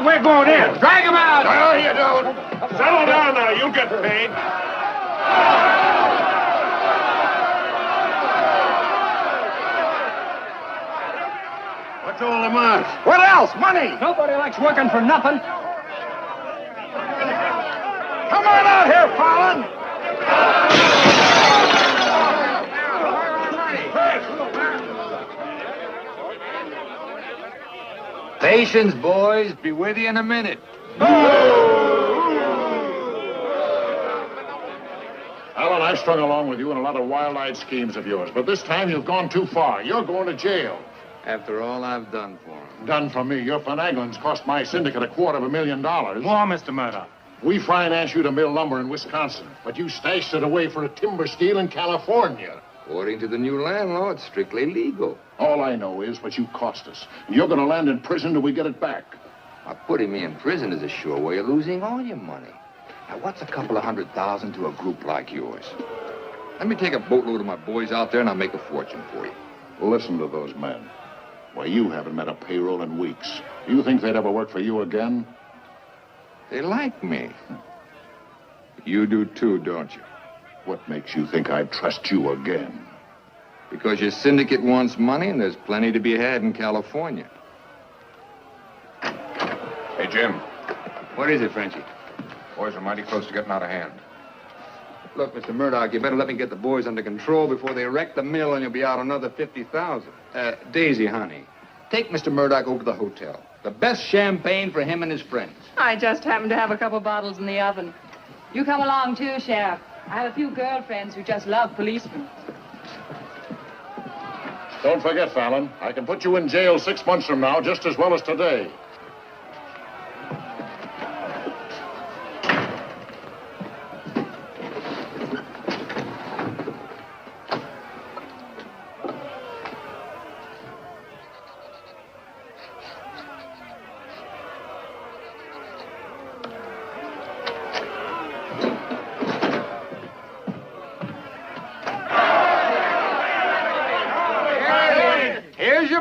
We're going in. Drag him out. No, you don't. Settle down now. You'll get paid. What's all the march? What else? Money. Nobody likes working for nothing. Come on out here, Fallon. Patience, boys. Be with you in a minute. Alan, I strung along with you in a lot of wild-eyed schemes of yours, but this time you've gone too far. You're going to jail. After all I've done for him. Done for me. Your finagling's cost my syndicate $250,000. More, Mr. Murdoch. We financed you to mill lumber in Wisconsin, but you stashed it away for a timber steal in California. According to the new land law, it's strictly legal. All I know is what you cost us. You're going to land in prison till we get it back. Now, putting me in prison is a sure way of losing all your money. Now, what's a couple of $100,000 to a group like yours? Let me take a boatload of my boys out there and I'll make a fortune for you. Listen to those men. Why, you haven't met a payroll in weeks. You think they'd ever work for you again? They like me. You do too, don't you? What makes you think I'd trust you again? Because your syndicate wants money and there's plenty to be had in California. Hey, Jim. What is it, Frenchy? Boys are mighty close to getting out of hand. Look, Mr. Murdoch, you better let me get the boys under control before they wreck the mill and you'll be out another $50,000. Daisy, honey, take Mr. Murdoch over to the hotel. The best champagne for him and his friends. I just happen to have a couple bottles in the oven. You come along, too, Sheriff. I have a few girlfriends who just love policemen. Don't forget, Fallon, I can put you in jail 6 months from now just as well as today.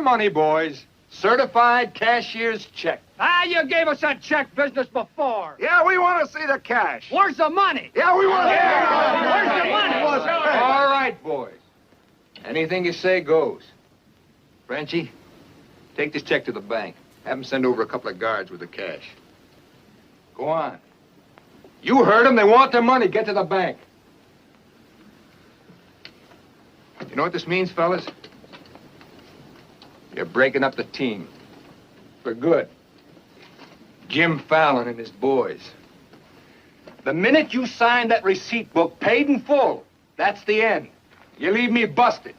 Money, boys. Certified cashier's check. Ah, you gave us that check business before. Yeah, we want to see the cash. Where's the money? Yeah, we want to Where's the money? All right, boys. Anything you say goes. Frenchy, take this check to the bank. Have them send over a couple of guards with the cash. Go on. You heard them. They want their money. Get to the bank. You know what this means, fellas? You're breaking up the team. For good. Jim Fallon and his boys. The minute you sign that receipt book, paid in full, that's the end. You leave me busted.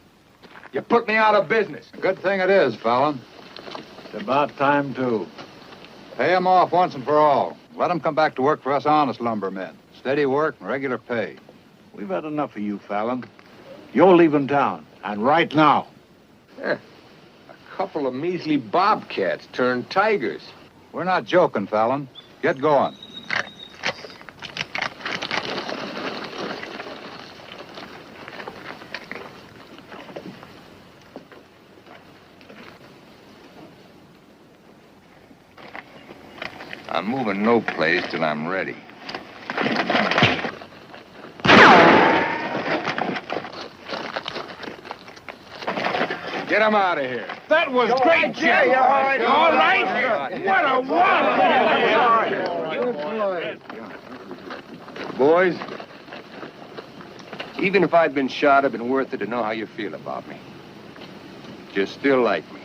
You put me out of business. Good thing it is, Fallon. It's about time, too. Pay him off once and for all. Let him come back to work for us honest lumbermen. Steady work and regular pay. We've had enough of you, Fallon. You're leaving town, and right now. Yeah. Couple of measly bobcats turned tigers. We're not joking, Fallon. Get going. I'm moving no place till I'm ready. Get him out of here. That was great, Jim. All right. What a one! Boys, even if I'd been shot, it'd been worth it to know how you feel about me. You still like me.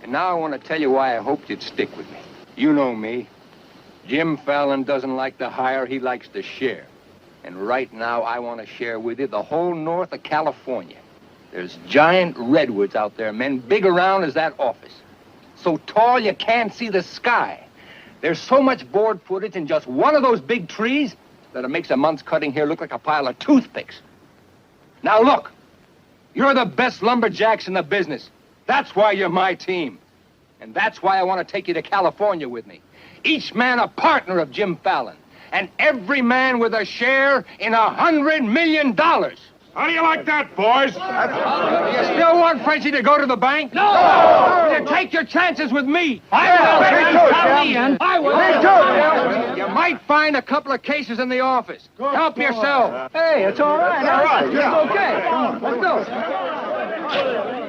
And now I want to tell you why I hoped you'd stick with me. You know me. Jim Fallon doesn't like to hire, he likes to share. And right now, I want to share with you the whole north of California. There's giant redwoods out there, men big around as that office. So tall you can't see the sky. There's so much board footage in just one of those big trees that it makes a month's cutting here look like a pile of toothpicks. Now look, you're the best lumberjacks in the business. That's why you're my team. And that's why I want to take you to California with me. Each man a partner of Jim Fallon. And every man with a share in $100 million. How do you like that, boys? You still want Frenchy to go to the bank? No! You take your chances with me. I will. You might find a couple of cases in the office. Help yourself. Hey, it's all right. All right. Yeah. It's okay. Come on, let's go. Thanks, Jim.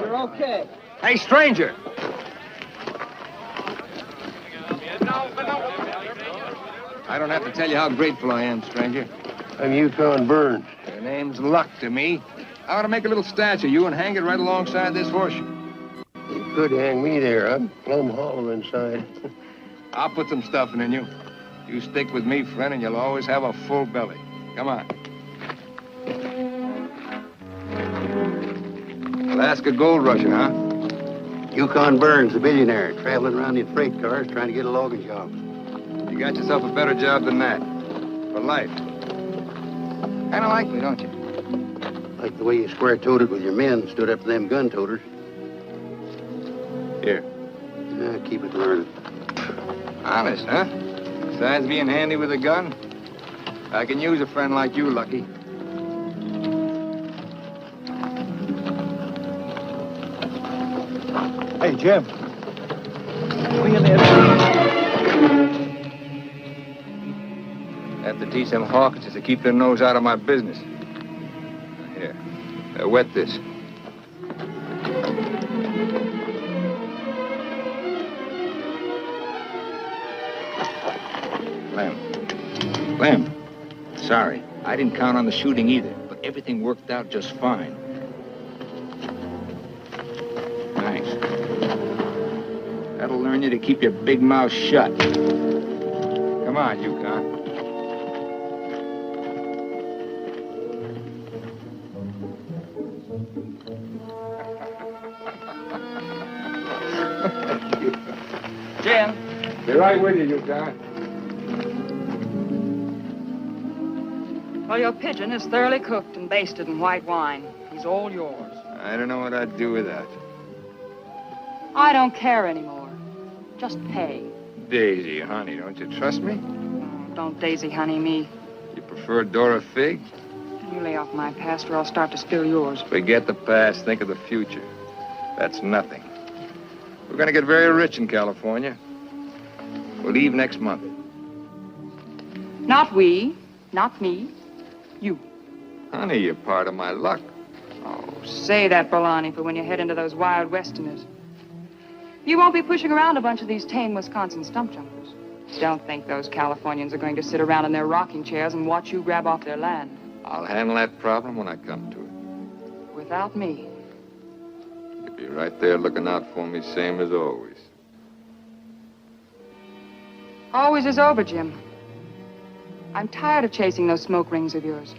You're okay. Hey, stranger. I don't have to tell you how grateful I am, stranger. I'm Yukon Burns. Your name's luck to me. I ought to make a little statue of you and hang it right alongside this horseshoe. You could hang me there. I'm plumb hollow inside. I'll put some stuffing in you. You stick with me, friend, and you'll always have a full belly. Come on. Alaska gold rusher, huh? Yukon Burns, the billionaire, traveling around in freight cars trying to get a logging job. You got yourself a better job than that. For life. Kind of like me, don't you? Like the way you square-toted with your men, stood up to them gun-toters. Here. Keep it learning. Honest, huh? Besides being handy with a gun, I can use a friend like you, Lucky. Hey, Jim. Have to teach them Hawkinses to keep their nose out of my business. Here, wet this. Lem, sorry. I didn't count on the shooting either, but everything worked out just fine. Thanks. That'll learn you to keep your big mouth shut. Come on, Yukon. Jim. Be right with you, Yukon. Well, your pigeon is thoroughly cooked and basted in white wine. He's all yours. I don't know what I'd do without. I don't care anymore. Just pay. Daisy, honey, don't you trust me? Oh, don't Daisy honey me. You prefer Dora Fig? You lay off my past or I'll start to spill yours. Forget the past, think of the future. That's nothing. We're gonna get very rich in California. We'll leave next month. Not we, not me, you. Honey, you're part of my luck. Oh, say that, Bolani, for when you head into those wild westerners. You won't be pushing around a bunch of these tame Wisconsin stump jumpers. Don't think those Californians are going to sit around in their rocking chairs and watch you grab off their land. I'll handle that problem when I come to it. Without me. You'll be right there looking out for me, same as always. Always is over, Jim. I'm tired of chasing those smoke rings of yours.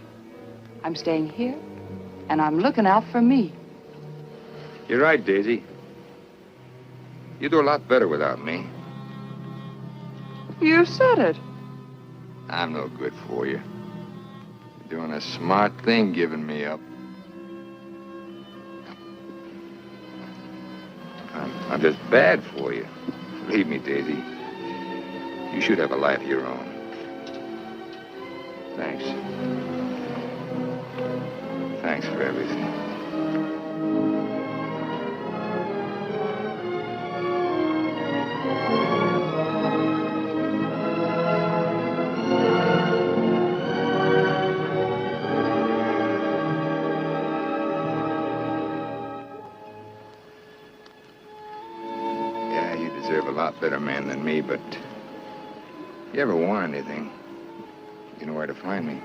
I'm staying here, and I'm looking out for me. You're right, Daisy. You do a lot better without me. You said it. I'm no good for you. You're doing a smart thing giving me up. I'm just bad for you. Believe me, Daisy. You should have a life of your own. Thanks. Thanks for everything. lot better man than me, but if you ever want anything, you know where to find me.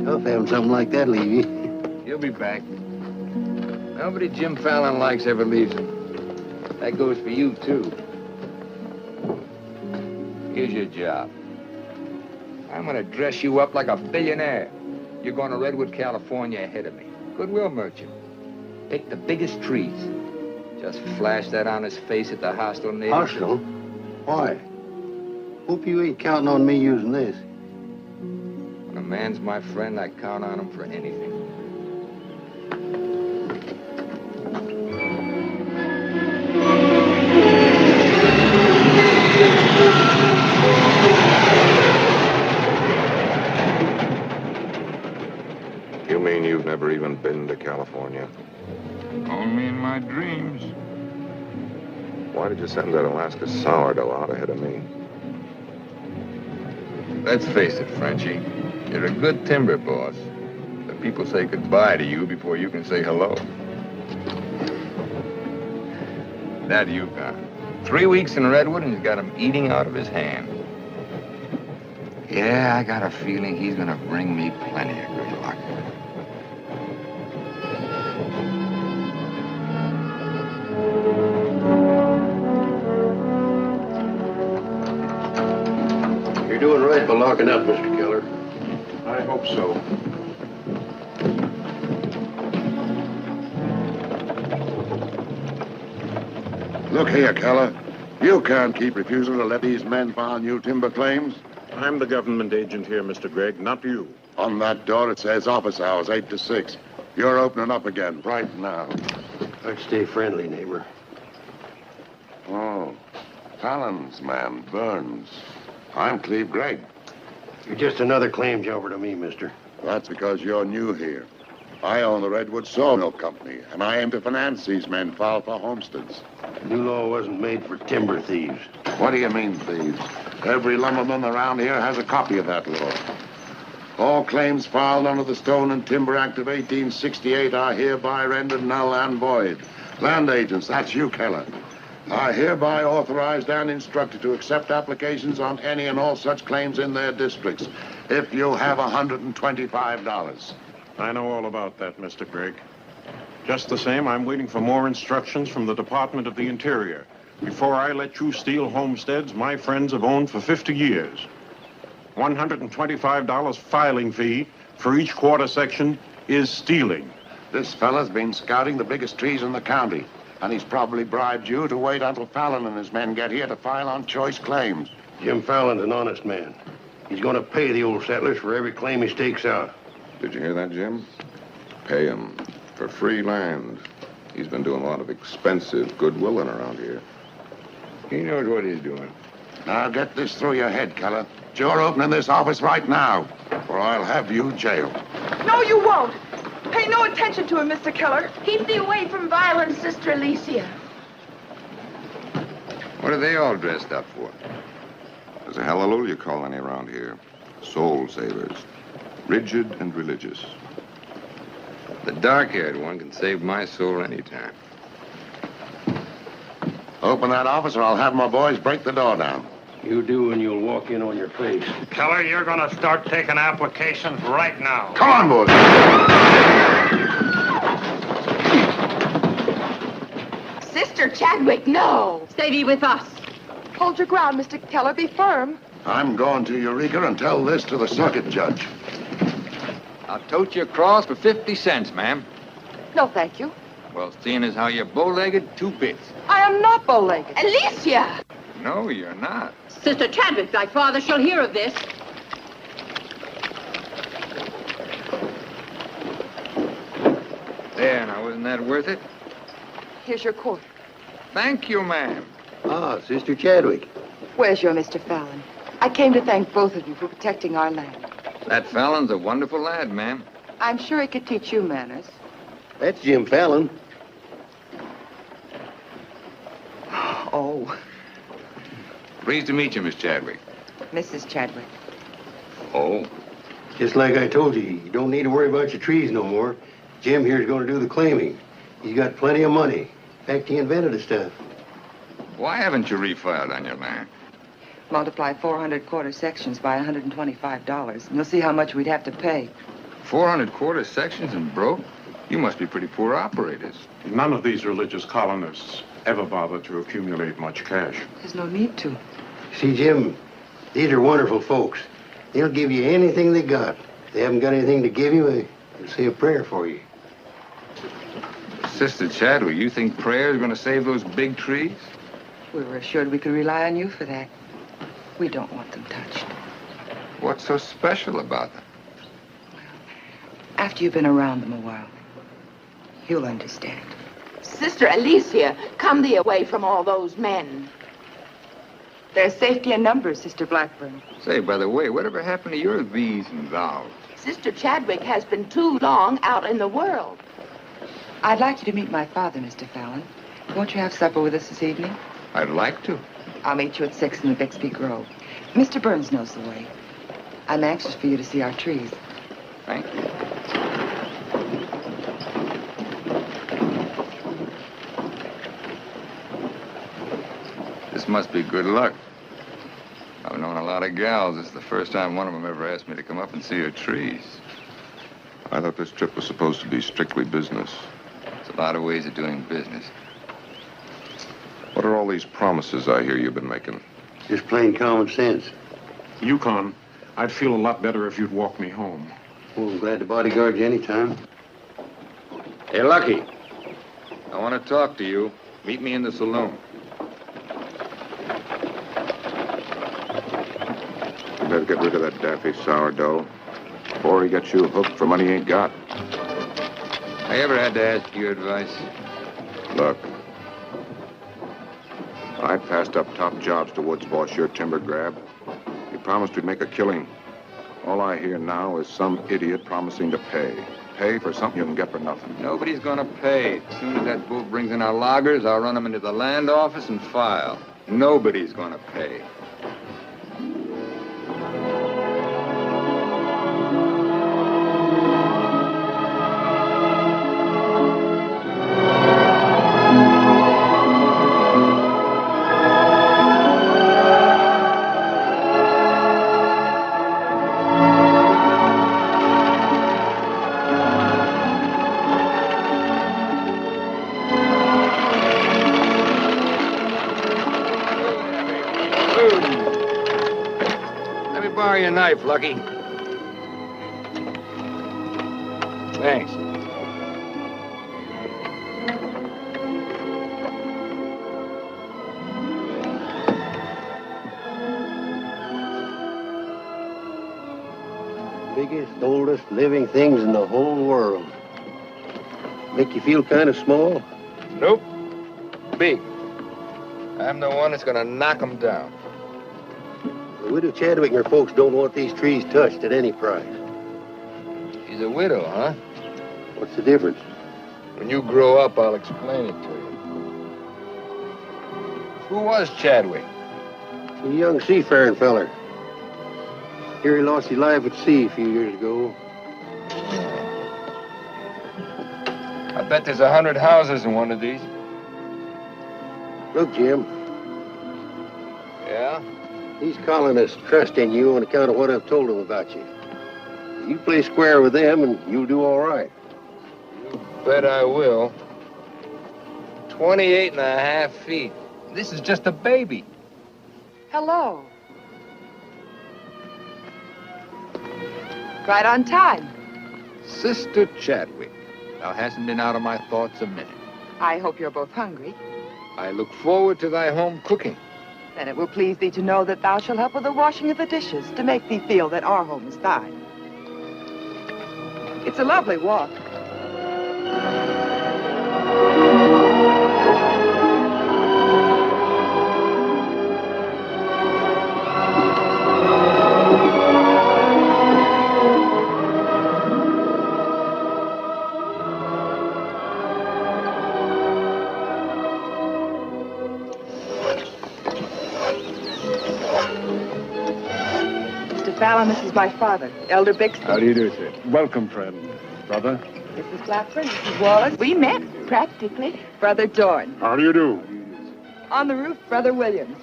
Tough having something like that leave you. He'll be back. Nobody Jim Fallon likes ever leaves him. That goes for you, too. Here's your job. I'm gonna dress you up like a billionaire. You're going to Redwood, California ahead of me. Goodwill merchant. Pick the biggest trees. Just flash that on his face at the hostile neighbors. Hostile? Why? Hope you ain't counting on me using this. When a man's my friend, I count on him for anything. You mean you've never even been to California? Only in my dreams. Why did you send that Alaska sourdough out ahead of me? Let's face it, Frenchy. You're a good timber boss. But people say goodbye to you before you can say hello. That Yukon. 3 weeks in Redwood and he's got him eating out of his hand. Yeah, I got a feeling he's gonna bring me plenty of good luck. You're doing right by locking up, Mr. Keller. I hope so. Look here, Keller. You can't keep refusing to let these men file new timber claims. I'm the government agent here, Mr. Gregg, not you. On that door, it says office hours, 8 to 6. You're opening up again, right now. I'd stay friendly, neighbor. Oh, Fallon's man, Burns. I'm Cleve Gregg. You're just another claim jumper to me, mister. That's because you're new here. I own the Redwood Sawmill Company, and I aim to finance these men filed for homesteads. New law wasn't made for timber thieves. What do you mean, thieves? Every lumberman around here has a copy of that law. All claims filed under the Stone and Timber Act of 1868 are hereby rendered null and void. Land agents, that's you, Keller, are hereby authorized and instructed to accept applications on any and all such claims in their districts if you have $125. I know all about that, Mr. Gregg. Just the same, I'm waiting for more instructions from the Department of the Interior. Before I let you steal homesteads my friends have owned for 50 years. $125 filing fee for each quarter section is stealing. This fella's been scouting the biggest trees in the county, and he's probably bribed you to wait until Fallon and his men get here to file on choice claims. Jim Fallon's an honest man. He's going to pay the old settlers for every claim he stakes out. Did you hear that, Jim? Pay him for free land. He's been doing a lot of expensive goodwilling around here. He knows what he's doing. Now get this through your head, Keller. You're opening this office right now, or I'll have you jailed. No, you won't. Pay no attention to him, Mr. Keller. Keep thee away from violence, Sister Alicia. What are they all dressed up for? There's a hallelujah colony around here. Soul savers. Rigid and religious. The dark-haired one can save my soul anytime. Open that office or I'll have my boys break the door down. You do and you'll walk in on your face. Keller, you're gonna start taking applications right now. Come on, boys. Sister Chadwick, no. Stay thee with us. Hold your ground, Mr. Keller. Be firm. I'm going to Eureka and tell this to the circuit judge. I'll tote your cross for 50 cents, ma'am. No, thank you. Well, seeing as how you're bow-legged, 2 bits. I am not bow-legged. Alicia! No, you're not. Sister Chadwick, thy father shall hear of this. There, now, wasn't that worth it? Here's your quarter. Thank you, ma'am. Ah, Sister Chadwick. Where's your Mr. Fallon? I came to thank both of you for protecting our land. That Fallon's a wonderful lad, ma'am. I'm sure he could teach you manners. That's Jim Fallon. Oh, Pleased to meet you, Miss Chadwick. Mrs. Chadwick. Oh? Just like I told you, you don't need to worry about your trees no more. Jim here's going to do the claiming. He's got plenty of money. In fact, he invented the stuff. Why haven't you refiled on your land? Multiply 400 quarter sections by $125, and you'll see how much we'd have to pay. 400 quarter sections and broke? You must be pretty poor operators. None of these religious colonists ever bother to accumulate much cash. There's no need to. See, Jim, these are wonderful folks. They'll give you anything they got. If they haven't got anything to give you, they'll say a prayer for you. Sister Chadwick, you think prayer is going to save those big trees? We were assured we could rely on you for that. We don't want them touched. What's so special about them? After you've been around them a while, you'll understand. Sister Alicia, come thee away from all those men. There's safety in numbers, Sister Blackburn. Say, by the way, whatever happened to your these and thous? Sister Chadwick has been too long out in the world. I'd like you to meet my father, Mr. Fallon. Won't you have supper with us this evening? I'd like to. I'll meet you at 6 in the Bixby Grove. Mr. Burns knows the way. I'm anxious for you to see our trees. Thank you. This must be good luck. I've known a lot of gals. This is the first time one of them ever asked me to come up and see her trees. I thought this trip was supposed to be strictly business. There's a lot of ways of doing business. What are all these promises I hear you've been making? Just plain common sense. Yukon, I'd feel a lot better if you'd walk me home. Well, I'm glad to bodyguard you anytime. Hey, Lucky. I want to talk to you. Meet me in the saloon. You better get rid of that daffy sourdough before he gets you hooked for money he ain't got. I ever had to ask you advice? Look, I passed up top jobs to Woods boss your timber grab. He promised we'd make a killing. All I hear now is some idiot promising to pay. Pay for something you can get for nothing. Nobody's gonna pay. As soon as that boat brings in our loggers, I'll run them into the land office and file. Nobody's gonna pay. Your knife, Lucky. Thanks. Biggest, oldest living things in the whole world. Make you feel kind of small? Nope. Big. I'm the one that's gonna knock them down. The widow Chadwick and her folks don't want these trees touched at any price. She's a widow, huh? What's the difference? When you grow up, I'll explain it to you. Who was Chadwick? A young seafaring feller. Here he lost his life at sea a few years ago. I bet there's 100 houses in one of these. Look, Jim. Yeah? These colonists trust in you on account of what I've told them about you. You play square with them and you'll do all right. You bet I will. 28 and a half feet. This is just a baby. Hello. Right on time. Sister Chadwick. Thou hasn't been out of my thoughts a minute. I hope you're both hungry. I look forward to thy home cooking. Then it will please thee to know that thou shalt help with the washing of the dishes to make thee feel that our home is thine. It's a lovely walk. Fallon, this is my father, Elder Bixby. How do you do, sir? Welcome, friend. Brother? Mrs. Blackburn, Mrs. Wallace. We met, practically. Brother Dorn. How do you do? On the roof, Brother Williams.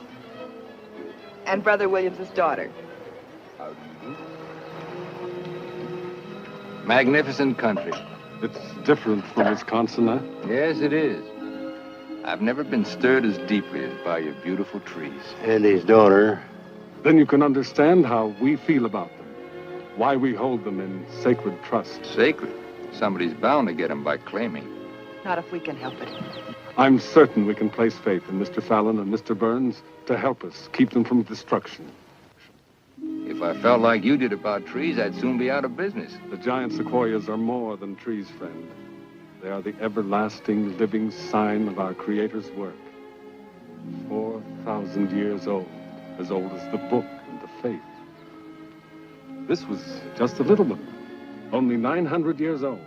And Brother Williams's daughter. Magnificent country. It's different from Wisconsin, huh? Yes, it is. I've never been stirred as deeply as by your beautiful trees. And his daughter. Then you can understand how we feel about them. Why we hold them in sacred trust. Sacred? Somebody's bound to get them by claiming. Not if we can help it. I'm certain we can place faith in Mr. Fallon and Mr. Burns to help us keep them from destruction. If I felt like you did about trees, I'd soon be out of business. The giant sequoias are more than trees, friend. They are the everlasting, living sign of our Creator's work. 4,000 years old as the book and the faith. This was just a little one, only 900 years old.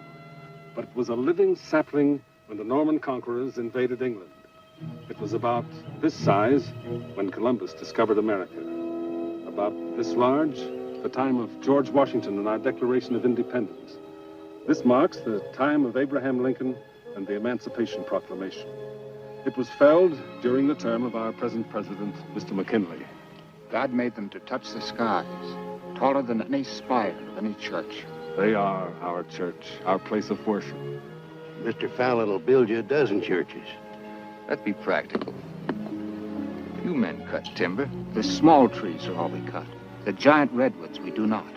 But it was a living sapling when the Norman conquerors invaded England. It was about this size when Columbus discovered America. About this large, the time of George Washington and our Declaration of Independence. This marks the time of Abraham Lincoln and the Emancipation Proclamation. It was felled during the term of our present president, Mr. McKinley. God made them to touch the skies, taller than any spire of any church. They are our church, our place of worship. Mr. Fallon will build you a dozen churches. Let's be practical. You men cut timber. The small trees are all we cut. The giant redwoods we do not.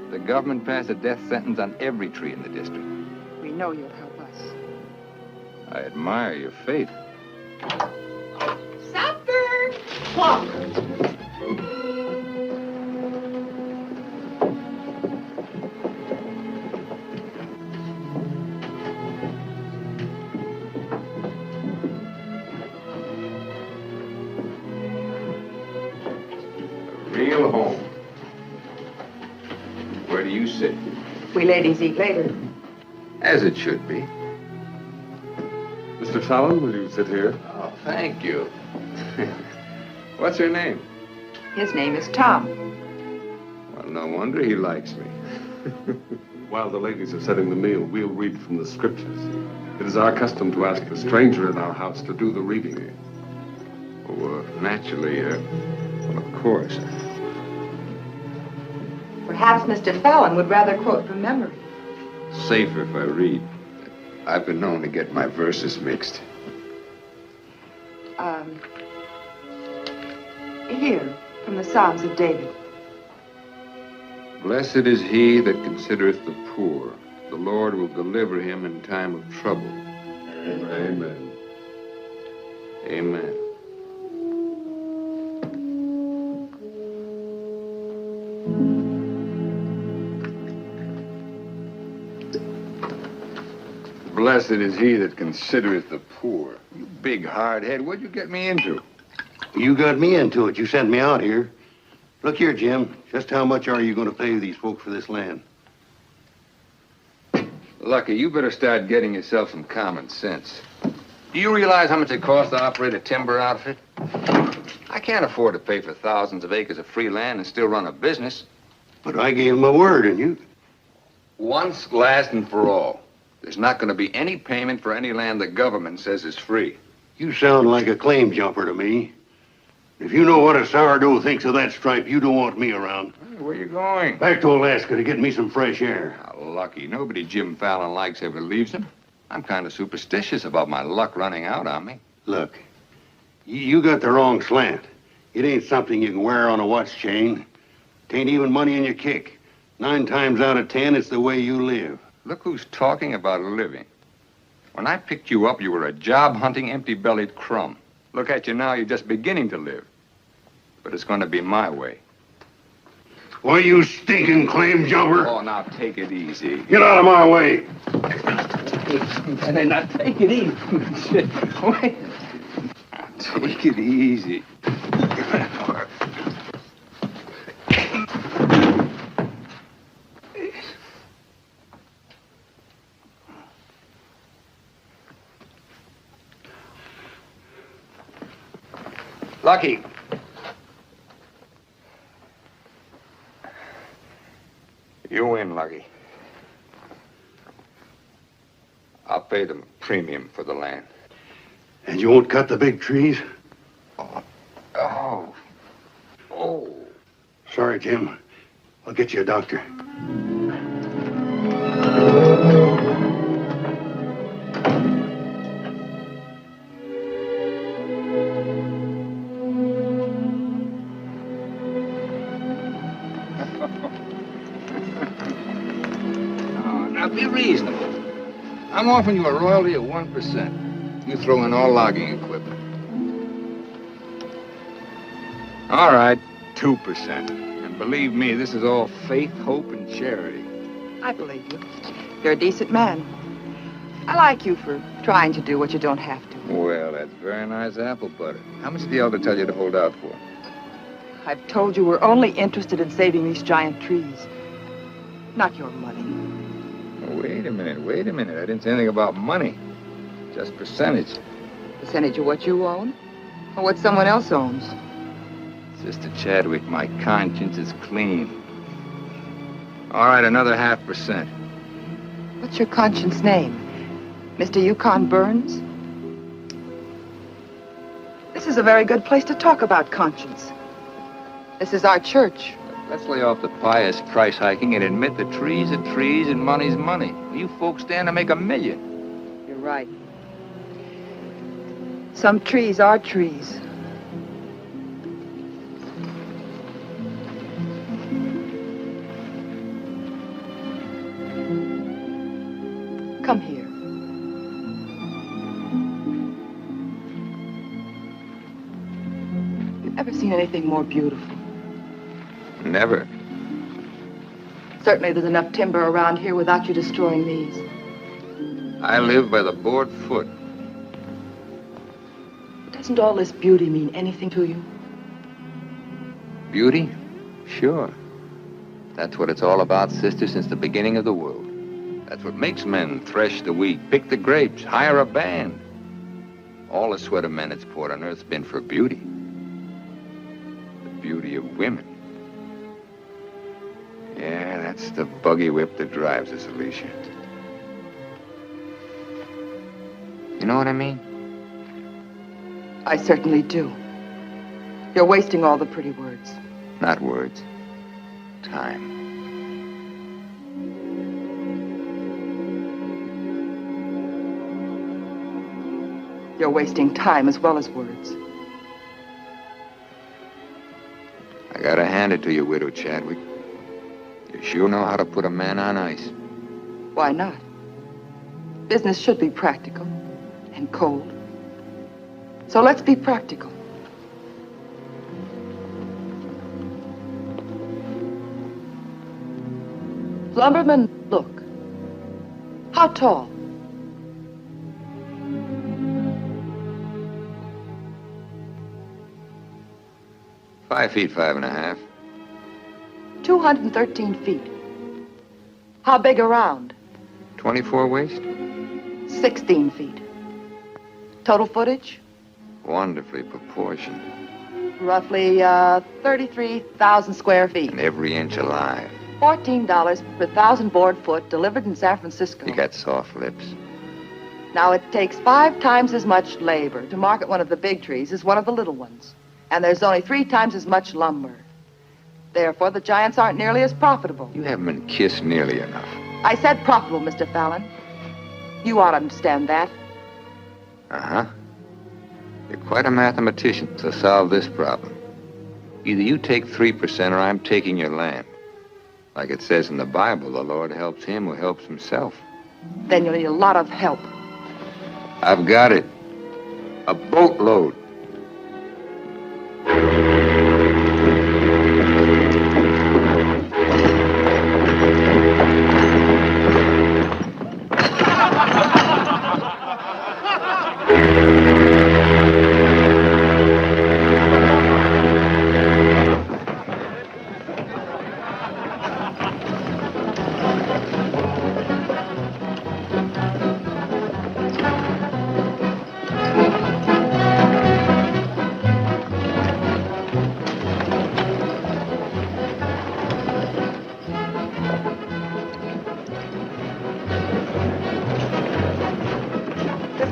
The government passed a death sentence on every tree in the district. We know you'll help us. I admire your faith. Supper! Walk! Real home. Where do you sit? We ladies eat later. As it should be. Mr. Fallon, will you sit here? Oh, thank you. What's her name? His name is Tom. Well, no wonder he likes me. While the ladies are setting the meal, we'll read from the scriptures. It is our custom to ask a stranger in our house to do the reading. Oh, naturally, well, of course. Perhaps Mr. Fallon would rather quote from memory. Safer if I read. I've been known to get my verses mixed. Here, from the Psalms of David. Blessed is he that considereth the poor. The Lord will deliver him in time of trouble. Amen. Amen. Blessed is he that considereth the poor. You big hard head, what'd you get me into? You got me into it. You sent me out here. Look here, Jim. Just how much are you going to pay these folks for this land? Lucky, you better start getting yourself some common sense. Do you realize how much it costs to operate a timber outfit? I can't afford to pay for thousands of acres of free land and still run a business. But I gave them a word, and you... Once, last, and for all. There's not going to be any payment for any land the government says is free. You sound like a claim jumper to me. If you know what a sourdough thinks of that stripe, you don't want me around. Hey, where you going? Back to Alaska to get me some fresh air. Lucky. Nobody Jim Fallon likes ever leaves him. I'm kind of superstitious about my luck running out on me. Look, you got the wrong slant. It ain't something you can wear on a watch chain. It ain't even money in your kick. 9 times out of 10, it's the way you live. Look who's talking about living. When I picked you up, you were a job-hunting, empty-bellied crumb. Look at you now, you're just beginning to live. But it's going to be my way. Why, you stinking claim jumper? Oh, now take it easy. Get out of my way. And then not take it easy. Wait. Take it easy. Lucky. I'll pay them a premium for the land. And you won't cut the big trees? Oh. Sorry, Jim. I'll get you a doctor. Now be reasonable. I'm offering you a royalty of 1%. You throw in all logging equipment. All right, 2%. And believe me, this is all faith, hope, and charity. I believe you. You're a decent man. I like you for trying to do what you don't have to. Well, that's very nice apple butter. How much did the elder tell you to hold out for? I've told you we're only interested in saving these giant trees. Not your money. Wait a minute. I didn't say anything about money. Just percentage. Percentage of what you own? Or what someone else owns? Sister Chadwick, my conscience is clean. All right, another 0.5%. What's your conscience name? Mr. Yukon Burns? This is a very good place to talk about conscience. This is our church. Let's lay off the pious price hiking and admit that trees are trees and money's money. You folks stand to make $1 million. You're right. Some trees are trees. Come here. You've ever seen anything more beautiful? Never. Certainly there's enough timber around here without you destroying these. I live by the board foot. Doesn't all this beauty mean anything to you? Beauty? Sure. That's what it's all about, sister, since the beginning of the world. That's what makes men thresh the wheat, pick the grapes, hire a band. All the sweat of men that's poured on earth's been for beauty. The beauty of women. Yeah, that's the buggy whip that drives us, Alicia. You know what I mean? I certainly do. You're wasting all the pretty words. Not words. Time. You're wasting time as well as words. I gotta hand it to you, Widow Chadwick. You sure know how to put a man on ice. Why not? Business should be practical and cold. So let's be practical. Lumberman, look. How tall? Five feet, 5.5. 213 feet. How big around? 24 waist? 16 feet. Total footage? Wonderfully proportioned. Roughly 33,000 square feet. And every inch alive. $14 per 1,000 board foot delivered in San Francisco. You got soft lips. Now, it takes 5 times as much labor to market one of the big trees as one of the little ones. And there's only 3 times as much lumber. Therefore, the giants aren't nearly as profitable. You haven't been kissed nearly enough. I said profitable, Mr. Fallon. You ought to understand that. Uh-huh. You're quite a mathematician to solve this problem. Either you take 3% or I'm taking your land. Like it says in the Bible, the Lord helps him who helps himself. Then you'll need a lot of help. I've got it. A boatload.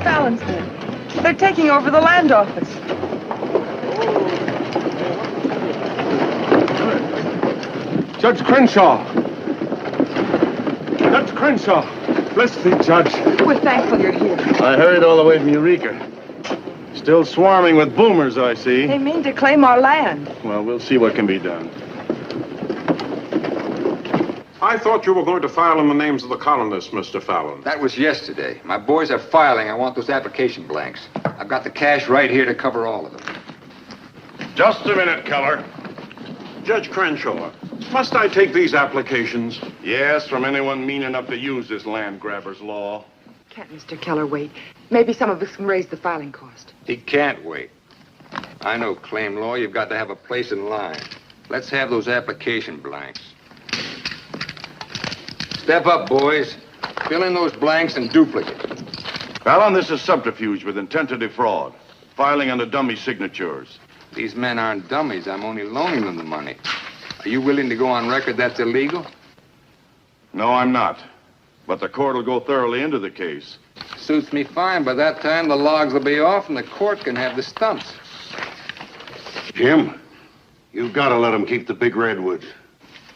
Fallon's men. They're taking over the land office. Judge Crenshaw! Judge Crenshaw! Bless thee, Judge. We're thankful you're here. I hurried all the way from Eureka. Still swarming with boomers, I see. They mean to claim our land. Well, we'll see what can be done. I thought you were going to file in the names of the colonists, Mr. Fallon. That was yesterday. My boys are filing. I want those application blanks. I've got the cash right here to cover all of them. Just a minute, Keller. Judge Crenshaw, must I take these applications? Yes, from anyone mean enough to use this land grabber's law. Can't Mr. Keller wait? Maybe some of us can raise the filing cost. He can't wait. I know claim law. You've got to have a place in line. Let's have those application blanks. Step up, boys. Fill in those blanks and duplicate. Fallon, this is subterfuge with intent to defraud. Filing under dummy signatures. These men aren't dummies. I'm only loaning them the money. Are you willing to go on record that's illegal? No, I'm not. But the court will go thoroughly into the case. Suits me fine. By that time, the logs will be off and the court can have the stumps. Jim, you've got to let them keep the big redwoods.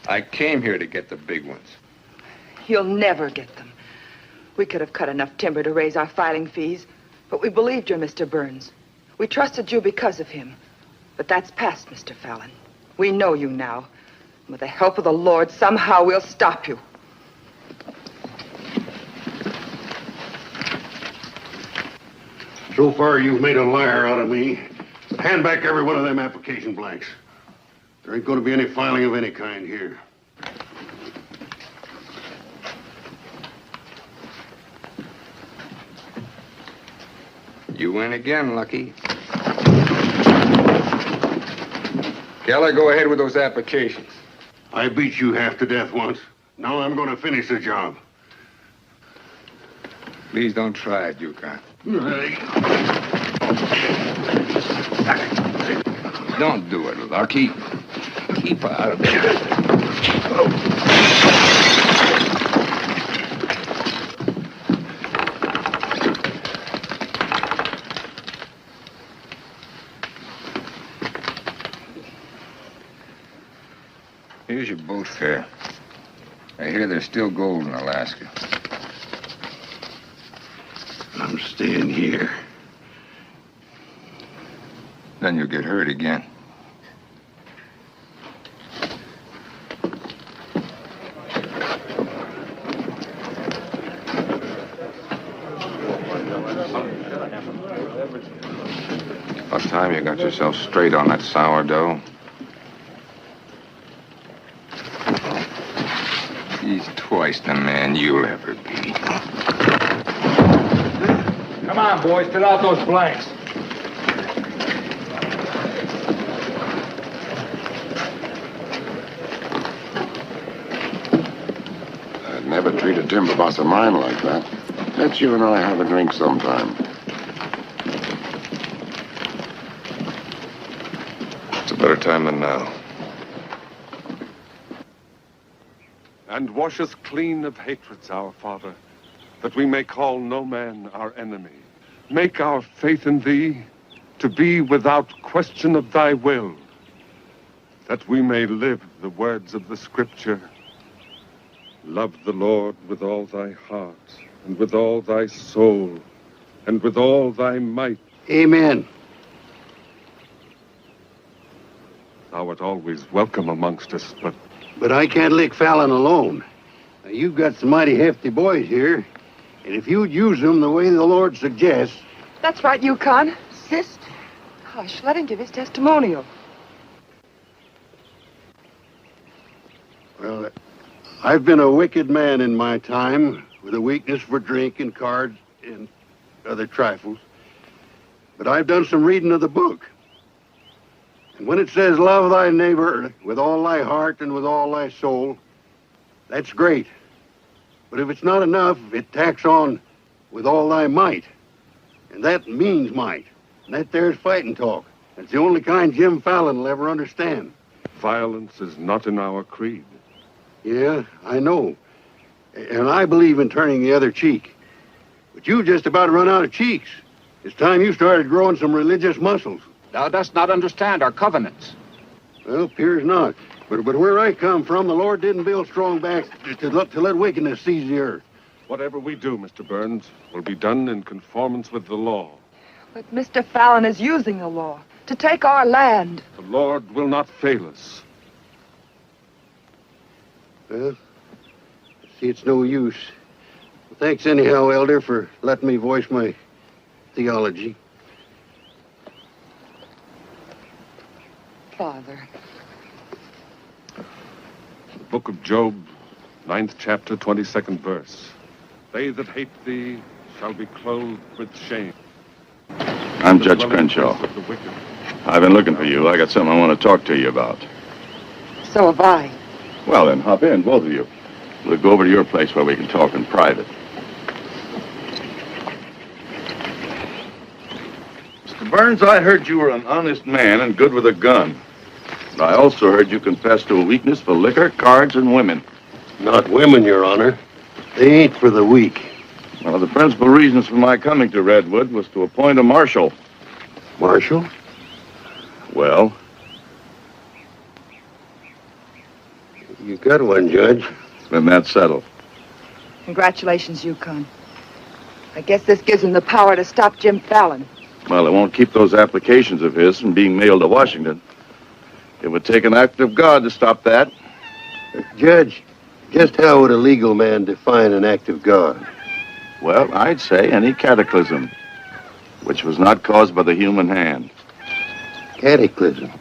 I came here to get the big ones. You'll never get them. We could have cut enough timber to raise our filing fees, but we believed you, Mr. Burns. We trusted you because of him. But that's past, Mr. Fallon. We know you now. With the help of the Lord, somehow we'll stop you. So far, you've made a liar out of me. Hand back every one of them application blanks. There ain't going to be any filing of any kind here. You win again, Lucky. Keller, go ahead with those applications. I beat you half to death once. Now I'm going to finish the job. Please don't try it, Yukon. Don't do it, Lucky. Keep out of it. Here's your boat fare. I hear there's still gold in Alaska. I'm staying here. Then you'll get hurt again. About time you got yourself straight on that sourdough. He's twice the man you'll ever be. Come on, boys, fill out those blanks. I'd never treat a timber boss of mine like that. Let you and I have a drink sometime. It's a better time than now. And wash us clean of hatreds, our Father, that we may call no man our enemy. Make our faith in thee to be without question of thy will, that we may live the words of the Scripture. Love the Lord with all thy heart, and with all thy soul, and with all thy might. Amen. Thou art always welcome amongst us, But I can't lick Fallon alone. Now, you've got some mighty hefty boys here, and if you'd use them the way the Lord suggests... That's right, Yukon. Sister. Hush, let him give his testimonial. Well, I've been a wicked man in my time, with a weakness for drink and cards and other trifles. But I've done some reading of the book. And when it says, love thy neighbor with all thy heart and with all thy soul, that's great. But if it's not enough, it tacks on with all thy might. And that means might. And that there's fighting talk. It's the only kind Jim Fallon will ever understand. violence is not in our creed. Yeah, I know. And I believe in turning the other cheek. But But you just about run out of cheeks. It's time you started growing some religious muscles. Thou dost not understand our covenants. Well, appears not. But where I come from, the Lord didn't build strong backs to let wickedness seize the earth. Whatever we do, Mr. Burns, will be done in conformance with the law. But Mr. Fallon is using the law to take our land. The Lord will not fail us. Well, I see it's no use. Well, thanks anyhow, Elder, for letting me voice my theology. Father. The book of Job, 9th chapter, 22nd verse. They that hate thee shall be clothed with shame. I'm Judge Crenshaw. I've been looking for you. I got something I want to talk to you about. So have I. Well, then, hop in, both of you. We'll go over to your place where we can talk in private. Mr. Burns, I heard you were an honest man and good with a gun. But I also heard you confess to a weakness for liquor, cards, and women. Not women, Your Honor. They ain't for the weak. One of the principal reasons for my coming to Redwood was to appoint a marshal. Marshal? Well? You got one, Judge. Then that's settled. Congratulations, Yukon. I guess this gives him the power to stop Jim Fallon. Well, it won't keep those applications of his from being mailed to Washington. It would take an act of God to stop that. Judge, just how would a legal man define an act of God? Well, I'd say any cataclysm which was not caused by the human hand. Cataclysm?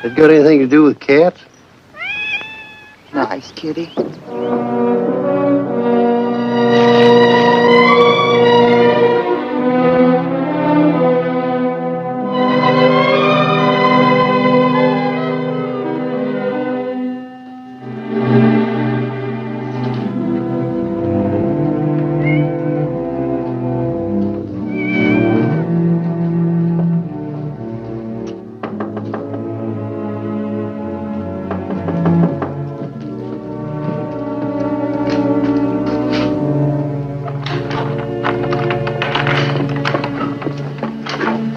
That got anything to do with cats? Nice, kitty.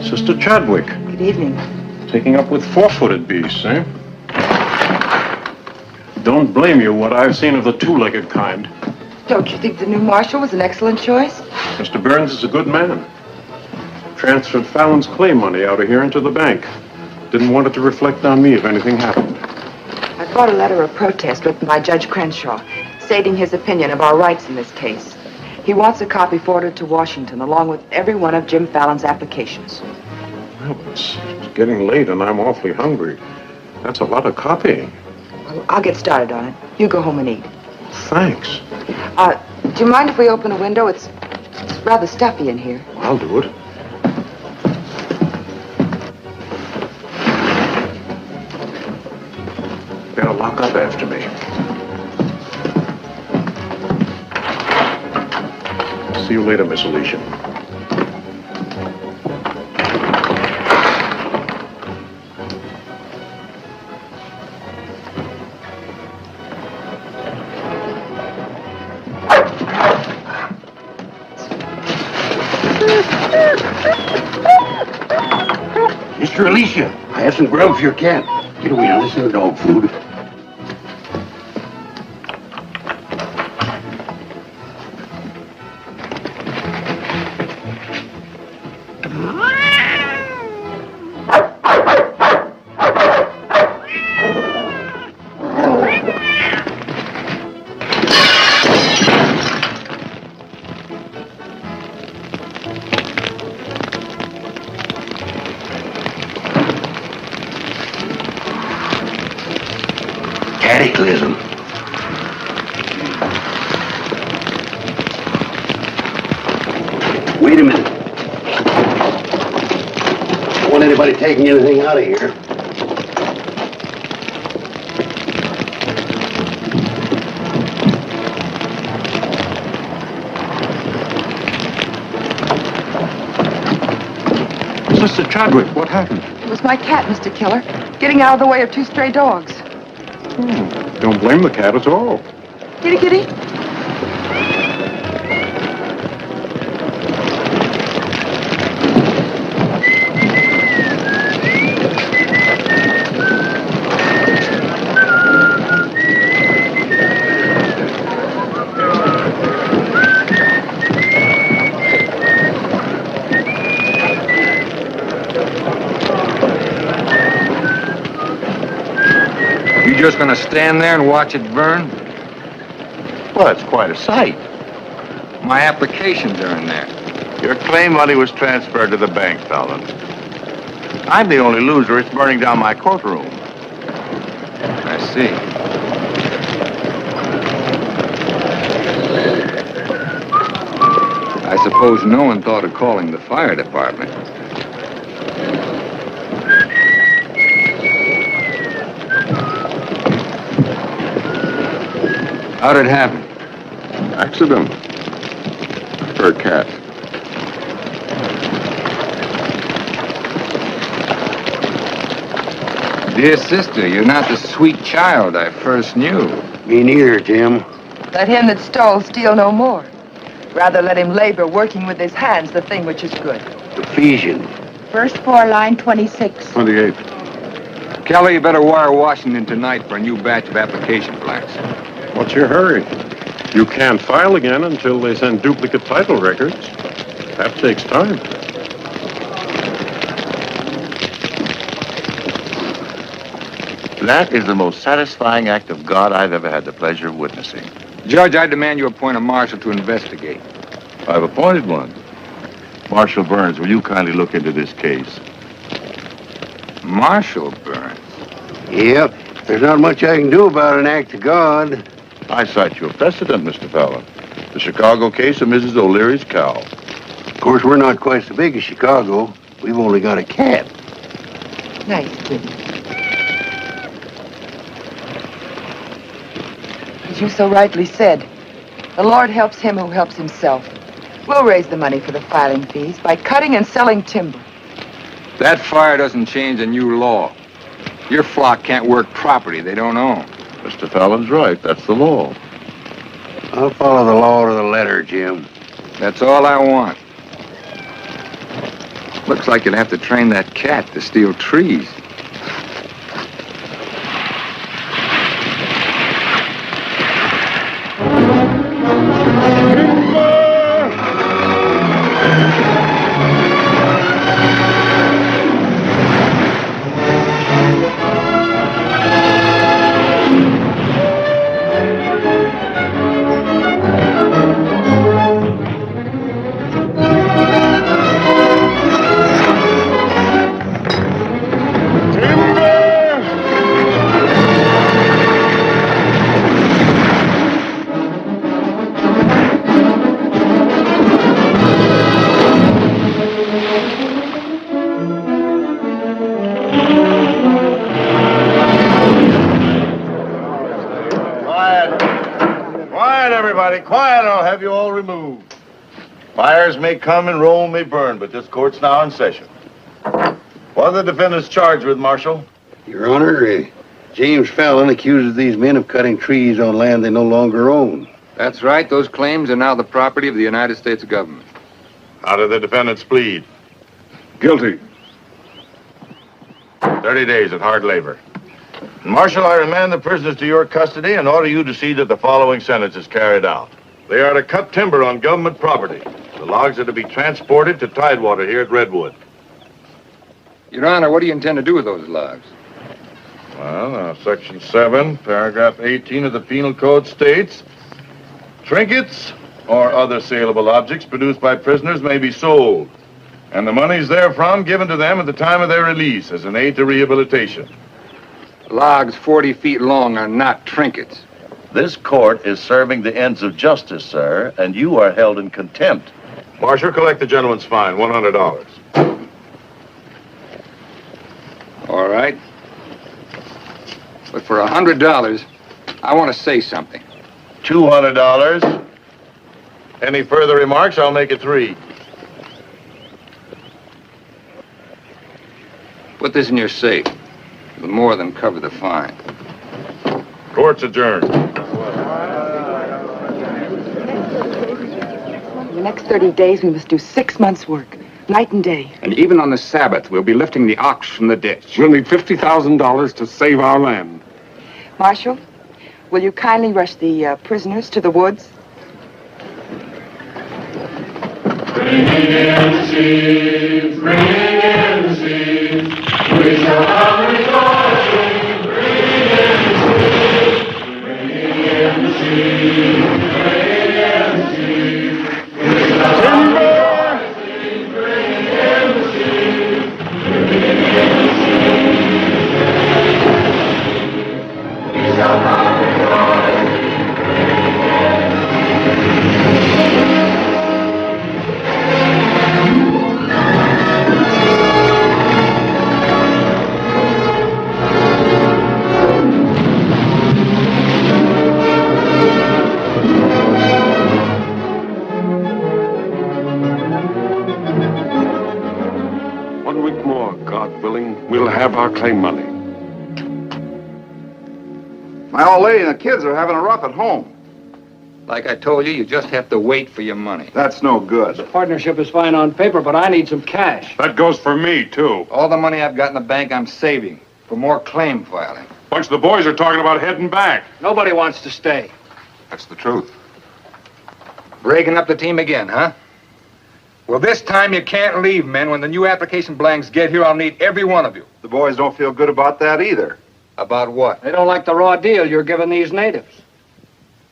Sister Chadwick. Good evening. Taking up with four-footed beasts, eh? Don't blame you what I've seen of the two-legged kind. Don't you think the new marshal was an excellent choice? Mr. Burns is a good man. Transferred Fallon's clay money out of here into the bank. Didn't want it to reflect on me if anything happened. I brought a letter of protest written by Judge Crenshaw, stating his opinion of our rights in this case. He wants a copy forwarded to Washington, along with every one of Jim Fallon's applications. Well, it's getting late and I'm awfully hungry. That's a lot of copying. Well, I'll get started on it. You go home and eat. Thanks. Do you mind if we open a window? It's rather stuffy in here. I'll do it. Better lock up after me. See you later, Miss Alicia. Mr. Alicia, I have some grub for your cat. Get away now, this isn't dog food. Cataclysm. Wait a minute. Don't want anybody taking anything out of here. Sister Chadwick, what happened? It was my cat, Mr. Killer, getting out of the way of two stray dogs. Don't blame the cat at all. Kitty, kitty. You're just gonna stand there and watch it burn? Well, it's quite a sight. My applications are in there. Your claim money was transferred to the bank, Fallon. I'm the only loser. It's burning down my courtroom. I see. I suppose no one thought of calling the fire department. How did it happen? Accident. For a cat. Dear sister, you're not the sweet child I first knew. Me neither, Jim. Let him that stole steal no more. Rather let him labor working with his hands the thing which is good. Ephesians. First floor, line 26. 28. Kelly, you better wire Washington tonight for a new batch of application blanks. What's your hurry? You can't file again until they send duplicate title records. That takes time. That is the most satisfying act of God I've ever had the pleasure of witnessing. Judge, I demand you appoint a marshal to investigate. I've appointed one. Marshal Burns, will you kindly look into this case? Marshal Burns? Yep. There's not much I can do about an act of God. I cite you a precedent, Mr. Fallon. The Chicago case of Mrs. O'Leary's cow. Of course, we're not quite so big as Chicago. We've only got a cat. Nice, Jim. As you so rightly said, the Lord helps him who helps himself. We'll raise the money for the filing fees by cutting and selling timber. That fire doesn't change the new law. Your flock can't work property they don't own. Mr. Fallon's right. That's the law. I'll follow the law to the letter, Jim. That's all I want. Looks like you'd have to train that cat to steal trees. Quiet, I'll have you all removed. Fires may come and Rome may burn, but this court's now in session. What are the defendants charged with, Marshal? Your Honor, James Fallon accuses these men of cutting trees on land they no longer own. That's right. Those claims are now the property of the United States government. How did the defendants plead? Guilty. 30 days at hard labor. Marshal, I remand the prisoners to your custody and order you to see that the following sentence is carried out. They are to cut timber on government property. The logs are to be transported to Tidewater here at Redwood. Your Honor, what do you intend to do with those logs? Well, Section 7, Paragraph 18 of the Penal Code states, trinkets or other saleable objects produced by prisoners may be sold, and the monies therefrom given to them at the time of their release as an aid to rehabilitation. Logs 40 feet long are not trinkets. This court is serving the ends of justice, sir, and you are held in contempt. Marshal, collect the gentleman's fine, $100. All right. But for $100, I want to say something. $200. Any further remarks, I'll make it 3. Put this in your safe. It'll more than cover the fine. Court's adjourned. In the next 30 days, we must do 6 months' work, night and day. And even on the Sabbath, we'll be lifting the ox from the ditch. We'll need $50,000 to save our land. Marshal, will you kindly rush the prisoners to the woods? Bring in seeds, bring in seeds. We shall have rejoicing. Bring in seeds. willing, we'll have our claim money. My old lady and the kids are having a rough at home. Like I told you, you just have to wait for your money. That's no good. The partnership is fine on paper, but I need some cash. That goes for me, too. All the money I've got in the bank, I'm saving for more claim filing. Bunch of the boys are talking about heading back. Nobody wants to stay. That's the truth. Breaking up the team again, huh? Well, this time you can't leave, men. When the new application blanks get here, I'll need every one of you. The boys don't feel good about that either. About what? They don't like the raw deal you're giving these natives.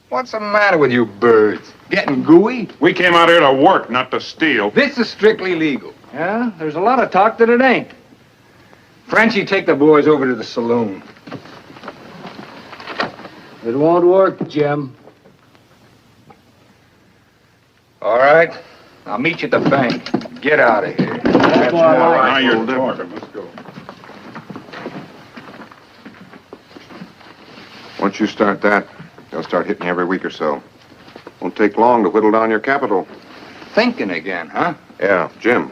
What's the matter with you birds? Getting gooey? We came out here to work, not to steal. This is strictly legal. Yeah, there's a lot of talk that it ain't. Frenchy, take the boys over to the saloon. It won't work, Jim. All right. I'll meet you at the bank. Get out of here. That's all right. Now you're talking. Let's go. Once you start that, they'll start hitting you every week or so. Won't take long to whittle down your capital. Thinking again, huh? Yeah, Jim.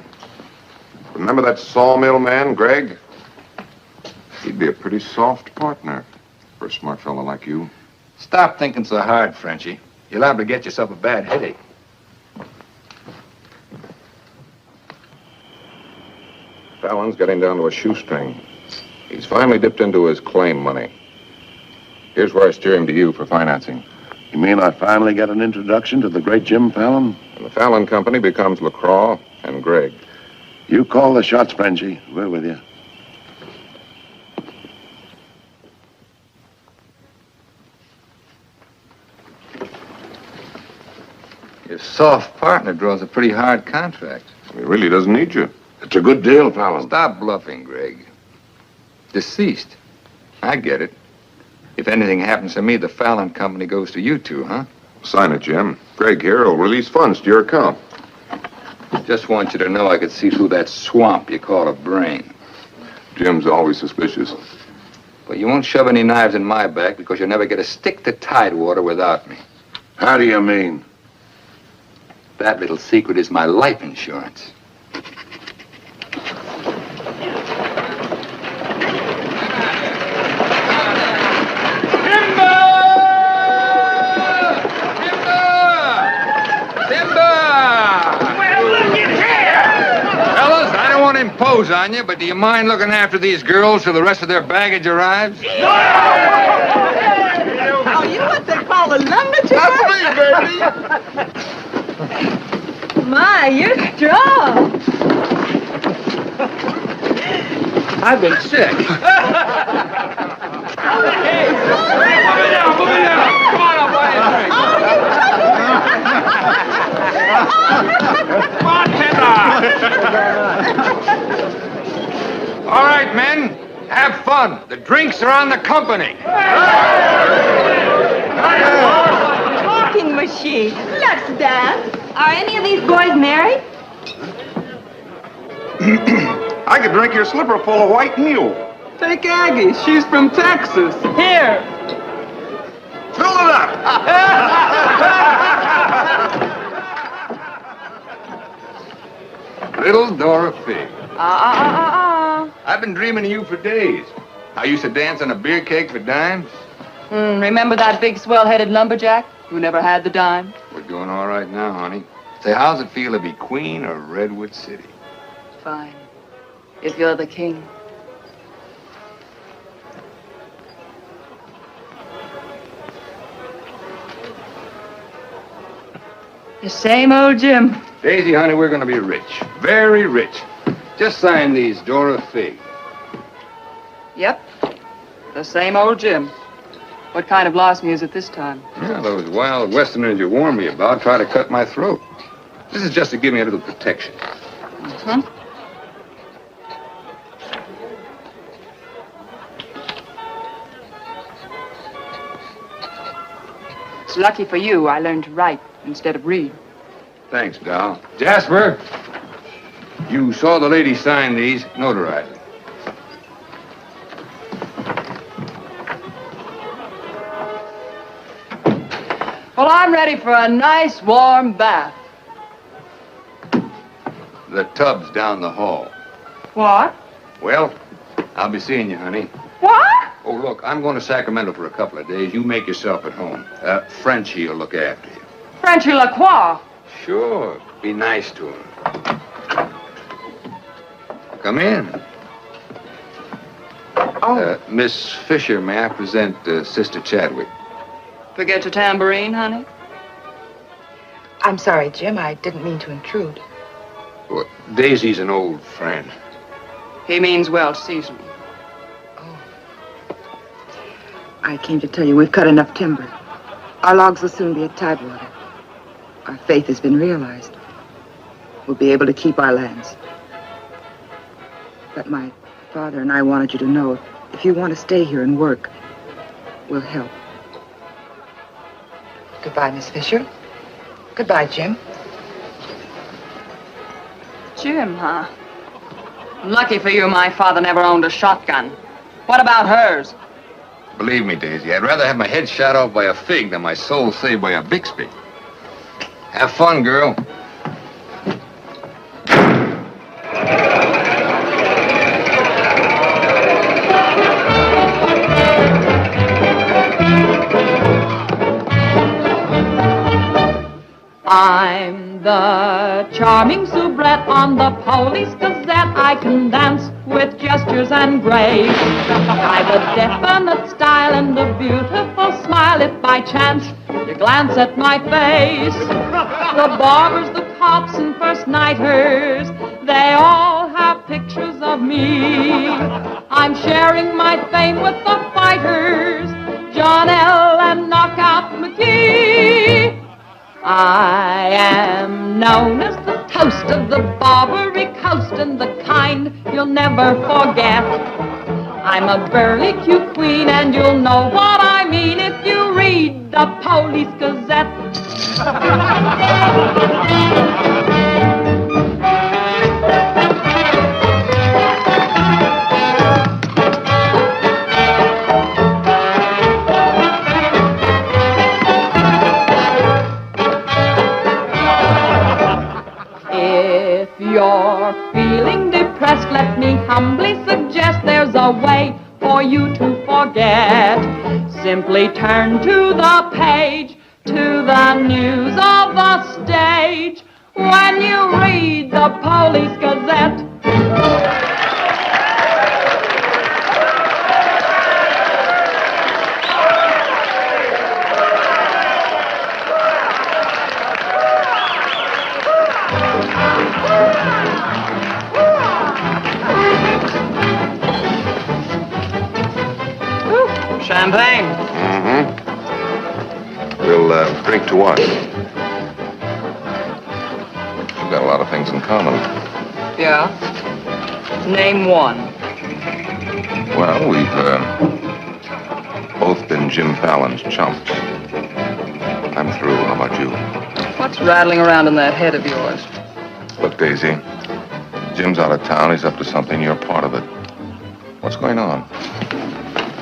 Remember that sawmill man, Gregg? He'd be a pretty soft partner for a smart fellow like you. Stop thinking so hard, Frenchy. You're liable to get yourself a bad headache. Fallon's getting down to a shoestring. He's finally dipped into his claim money. Here's where I steer him to you for financing. You mean I finally get an introduction to the great Jim Fallon? And the Fallon Company becomes LeCroix and Gregg. You call the shots, Frenchy. We're with you. Your soft partner draws a pretty hard contract. He really doesn't need you. It's a good deal, Fallon. Stop bluffing, Gregg. Deceased. I get it. If anything happens to me, the Fallon Company goes to you two, huh? Sign it, Jim. Gregg here will release funds to your account. Just want you to know I could see through that swamp you call a brain. Jim's always suspicious. But you won't shove any knives in my back because you'll never get a stick to Tidewater without me. How do you mean? That little secret is my life insurance. Impose on you, but do you mind looking after these girls till the rest of their baggage arrives? Are you what they call a lumberjack? That's me, baby. My, you're strong. I've been sick. Hey, move it down. Come on up, boy. Bartender! All right, men, have fun. The drinks are on the company. Talking machine. Let's dance. Are any of these boys married? I could drink your slipper full of white mule. Take Aggie. She's from Texas. Here. Fill it up. Little Dora Fig. I've been dreaming of you for days. I used to dance on a beer keg for dimes. Remember that big swell-headed lumberjack who never had the dime? We're doing all right now, honey. Say, how's it feel to be queen of Redwood City? Fine. If you're the king. The same old Jim. Daisy, honey, we're going to be rich. Very rich. Just sign these, Dora Fig. Yep. The same old Jim. What kind of larceny is it this time? Yeah, those wild Westerners you warned me about try to cut my throat. This is just to give me a little protection. Mm-hmm. It's lucky for you I learned to write instead of read. Thanks, Doll. Jasper, you saw the lady sign these. Notarize it. Well, I'm ready for a nice warm bath. The tub's down the hall. What? Well, I'll be seeing you, honey. What? Oh, look, I'm going to Sacramento for a couple of days. You make yourself at home. Frenchy will look after you. Frenchy LeCroix. Sure. Be nice to him. Come in. Oh. Miss Fisher, may I present Sister Chadwick? Forget your tambourine, honey? I'm sorry, Jim. I didn't mean to intrude. Well, Daisy's an old friend. He means well seasoned. I came to tell you we've cut enough timber. Our logs will soon be at Tidewater. Our faith has been realized. We'll be able to keep our lands. But my father and I wanted you to know if you want to stay here and work, we'll help. Goodbye, Miss Fisher. Goodbye, Jim. Jim, huh? Lucky for you, my father never owned a shotgun. What about hers? Believe me, Daisy, I'd rather have my head shot off by a fig than my soul saved by a Bixby. Have fun, girl. I'm the charming soubrette on the Police Gazette. I can dance with gestures and grace. I've a definite style and a beautiful smile. If by chance you glance at my face, the barbers, the cops, and first nighters, they all have pictures of me. I'm sharing my fame with the fighters, John L. and Knockout McGee. I am known as the toast of the Barbary Coast and the kind you'll never forget. I'm a burly cute queen and you'll know what I mean if you read the Police Gazette. You're feeling depressed, let me humbly suggest there's a way for you to forget. Simply turn to the page, to the news of the stage, when you read the Police Gazette. Champagne. Mm-hmm. We'll drink to what? We've got a lot of things in common. Yeah? Name one. Well, we've both been Jim Fallon's chumps. I'm through. How about you? What's rattling around in that head of yours? Look, Daisy, Jim's out of town. He's up to something. You're part of it. What's going on?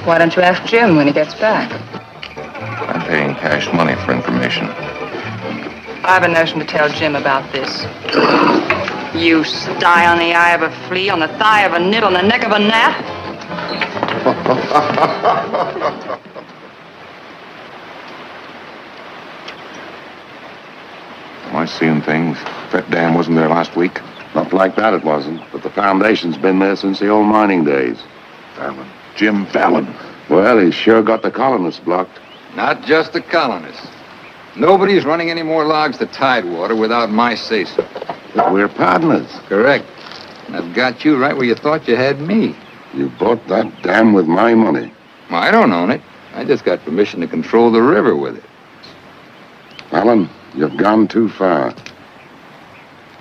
Why don't you ask Jim when he gets back? I'm paying cash money for information. I have a notion to tell Jim about this. You sty on the eye of a flea, on the thigh of a nit, on the neck of a gnat. Am I seeing things? That dam wasn't there last week. Not like that it wasn't, but the foundation's been there since the old mining days. Fallon. Jim Fallon. Well, he's sure got the colonists blocked. Not just the colonists. Nobody's running any more logs to Tidewater without my say-so. But we're partners. Correct. And I've got you right where you thought you had me. You bought that dam with my money. Well, I don't own it. I just got permission to control the river with it. Fallon, you've gone too far.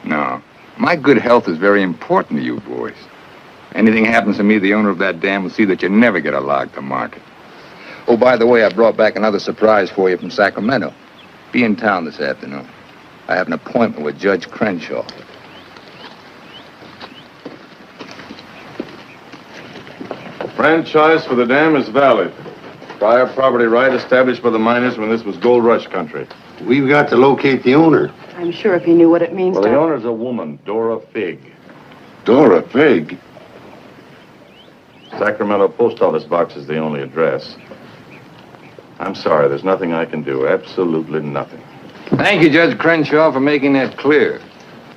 No. My good health is very important to you boys. Anything happens to me, the owner of that dam will see that you never get a log to market. Oh, by the way, I brought back another surprise for you from Sacramento. Be in town this afternoon. I have an appointment with Judge Crenshaw. Franchise for the dam is valid. Prior property right established by the miners when this was gold rush country. We've got to locate the owner. I'm sure if he knew what it means Well, to... the owner's a woman, Dora Fig. Dora Fig? Sacramento post office box is the only address. I'm sorry, there's nothing I can do. Absolutely nothing. Thank you, Judge Crenshaw, for making that clear.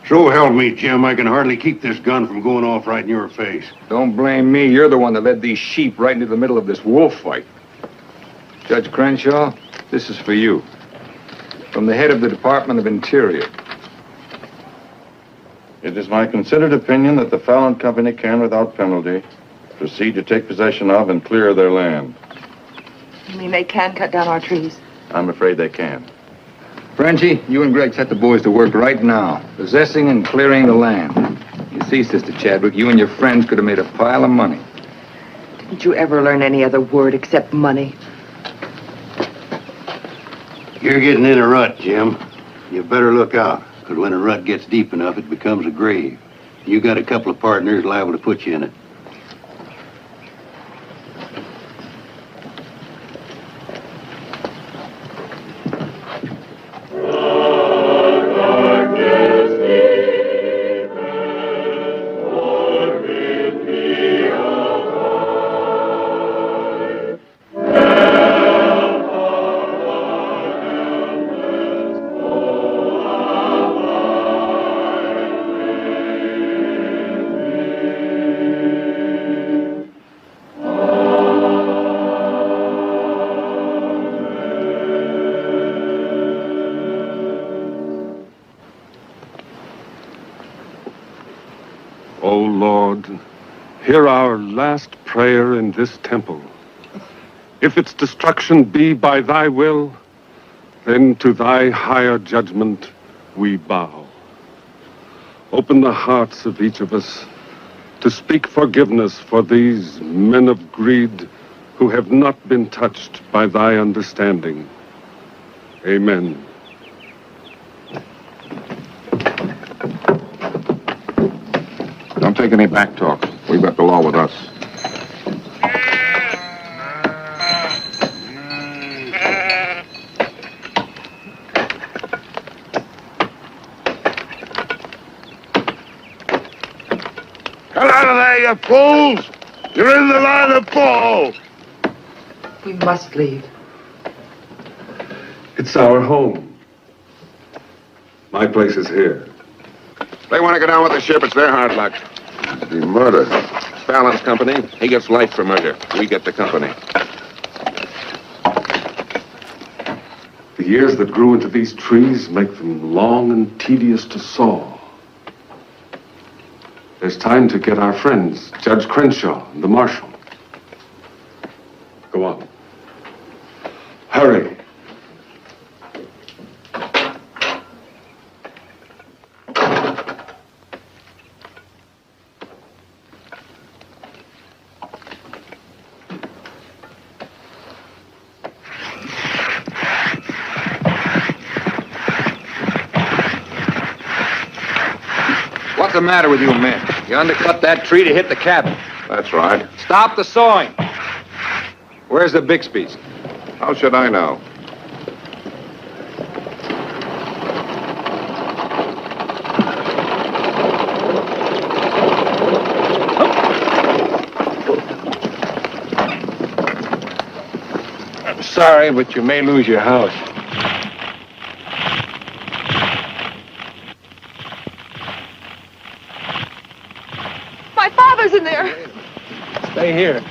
So help me, Jim. I can hardly keep this gun from going off right in your face. Don't blame me. You're the one that led these sheep right into the middle of this wolf fight. Judge Crenshaw, this is for you. From the head of the Department of Interior. It is my considered opinion that the Fallon Company can, without penalty, proceed to take possession of and clear their land. You mean they can cut down our trees? I'm afraid they can. Frenchy, you and Gregg set the boys to work right now, possessing and clearing the land. You see, Sister Chadwick, you and your friends could have made a pile of money. Didn't you ever learn any other word except money? You're getting in a rut, Jim. You better look out, because when a rut gets deep enough, it becomes a grave. You got a couple of partners liable to put you in it. O Lord, hear our last prayer in this temple. If its destruction be by thy will, then to thy higher judgment we bow. Open the hearts of each of us to speak forgiveness for these men of greed who have not been touched by thy understanding. Amen. Don't take any back talk. We've got the law with us. Get out of there, you fools! You're in the line of ball! We must leave. It's our home. My place is here. They want to go down with the ship. It's their hard luck. The murder. Fallon's company. He gets life for murder. We get the company. The years that grew into these trees make them long and tedious to saw. There's time to get our friends, Judge Crenshaw and the marshal. Go on. Hurry. What's the matter with you men? You undercut that tree to hit the cabin. That's right. Stop the sawing. Where's the Bixbys? How should I know? I'm sorry, but you may lose your house. My father's in there. Stay here.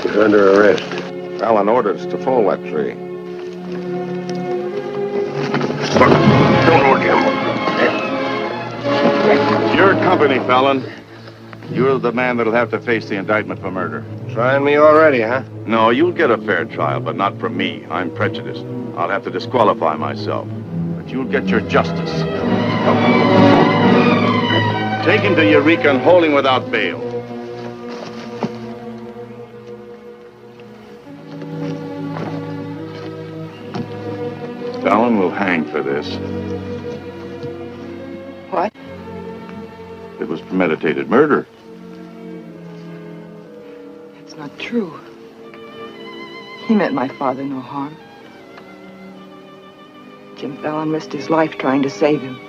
You're under arrest. Fallon orders to fall that tree. Don't hold him. Your company, Fallon. You're the man that'll have to face the indictment for murder. Trying me already, huh? No, you'll get a fair trial, but not from me. I'm prejudiced. I'll have to disqualify myself. But you'll get your justice. Take him to Eureka and hold him without bail. Fallon will hang for this. What? It was premeditated murder. It's not true. He meant my father no harm. Jim Fallon risked his life trying to save him.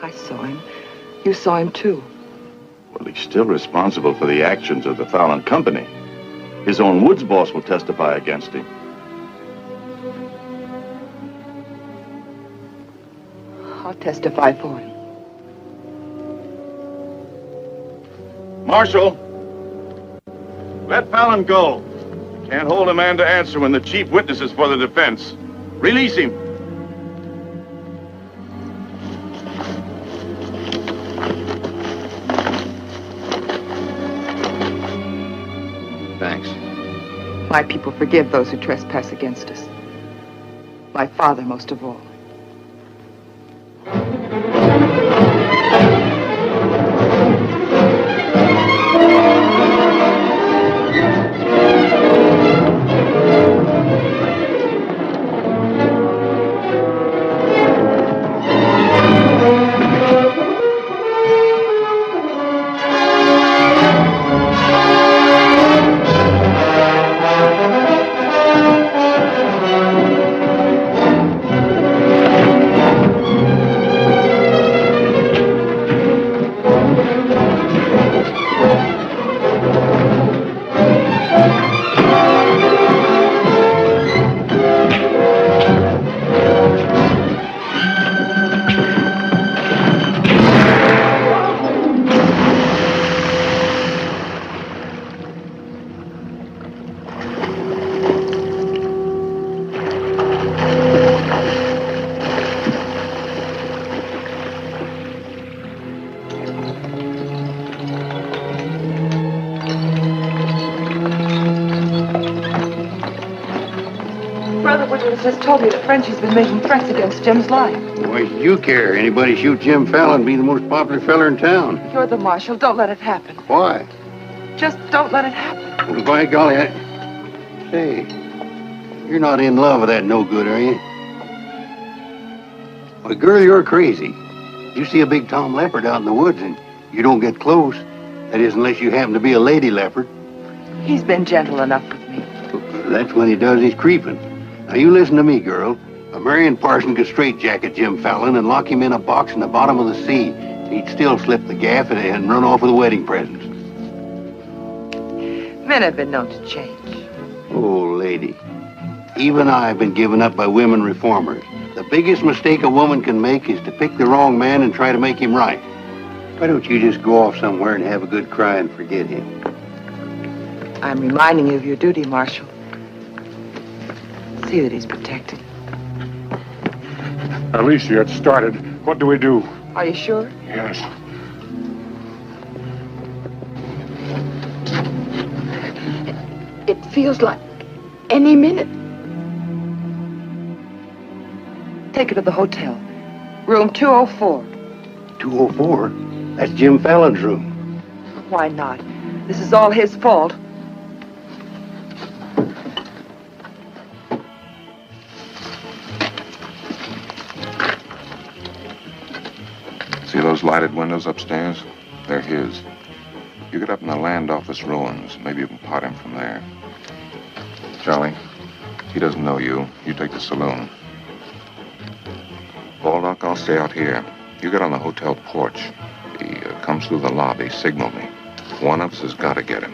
I saw him. You saw him, too. Well, he's still responsible for the actions of the Fallon Company. His own woods boss will testify against him. I'll testify for him. Marshal, let Fallon go. Can't hold a man to answer when the chief witness is for the defense. Release him. Thanks. My people forgive those who trespass against us. My father most of all. Just told me that Frenchy's been making threats against Jim's life. Why should you care? Anybody shoot Jim Fallon, be the most popular fella in town. You're the marshal. Don't let it happen. Why? Just don't let it happen. Well, by golly, Say, you're not in love with that no-good, are you? Well, girl, you're crazy. You see a big tom leopard out in the woods and you don't get close. That is, unless you happen to be a lady leopard. He's been gentle enough with me. That's when he does his creeping. Now, you listen to me, girl. A Marion Parson could straitjacket Jim Fallon and lock him in a box in the bottom of the sea. He'd still slip the gaff and run off with the wedding presents. Men have been known to change. Oh, lady. Even I've been given up by women reformers. The biggest mistake a woman can make is to pick the wrong man and try to make him right. Why don't you just go off somewhere and have a good cry and forget him? I'm reminding you of your duty, Marshal. See that he's protected. Alicia, it started. What do we do? Are you sure? Yes. It feels like any minute. Take her to the hotel. Room 204. 204? That's Jim Fallon's room. Why not? This is all his fault. See those lighted windows upstairs? They're his. You get up in the land office ruins. Maybe you can pot him from there. Charlie, he doesn't know you. You take the saloon. Baldock, I'll stay out here. You get on the hotel porch. He comes through the lobby. Signal me. One of us has got to get him.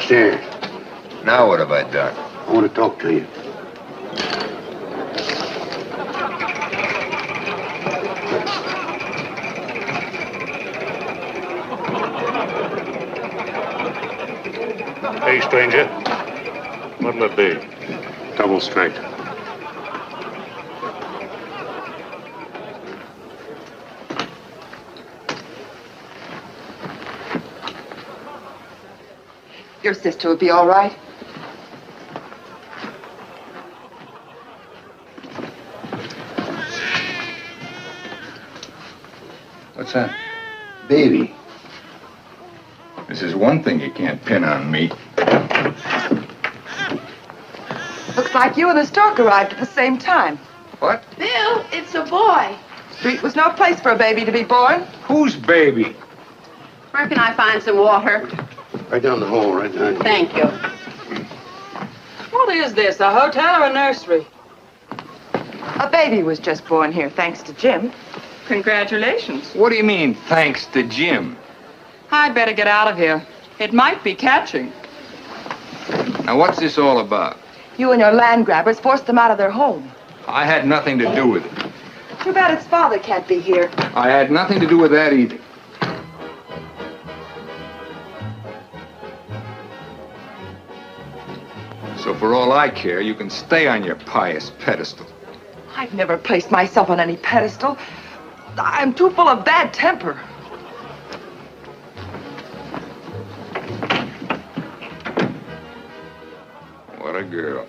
upstairs. Now what have I done? I want to talk to you. Hey, stranger. What'll it be? Double straight. Your sister will be all right. What's that? Baby. This is one thing you can't pin on me. Looks like you and the stork arrived at the same time. What? Bill, it's a boy. Street was no place for a baby to be born. Whose baby? Where can I find some water? Right down the hall, right behind you. Thank you. What is this, a hotel or a nursery? A baby was just born here, thanks to Jim. Congratulations. What do you mean, thanks to Jim? I'd better get out of here. It might be catching. Now, what's this all about? You and your land grabbers forced them out of their home. I had nothing to do with it. Too bad its father can't be here. I had nothing to do with that either. So for all I care, you can stay on your pious pedestal. I've never placed myself on any pedestal. I'm too full of bad temper. What a girl.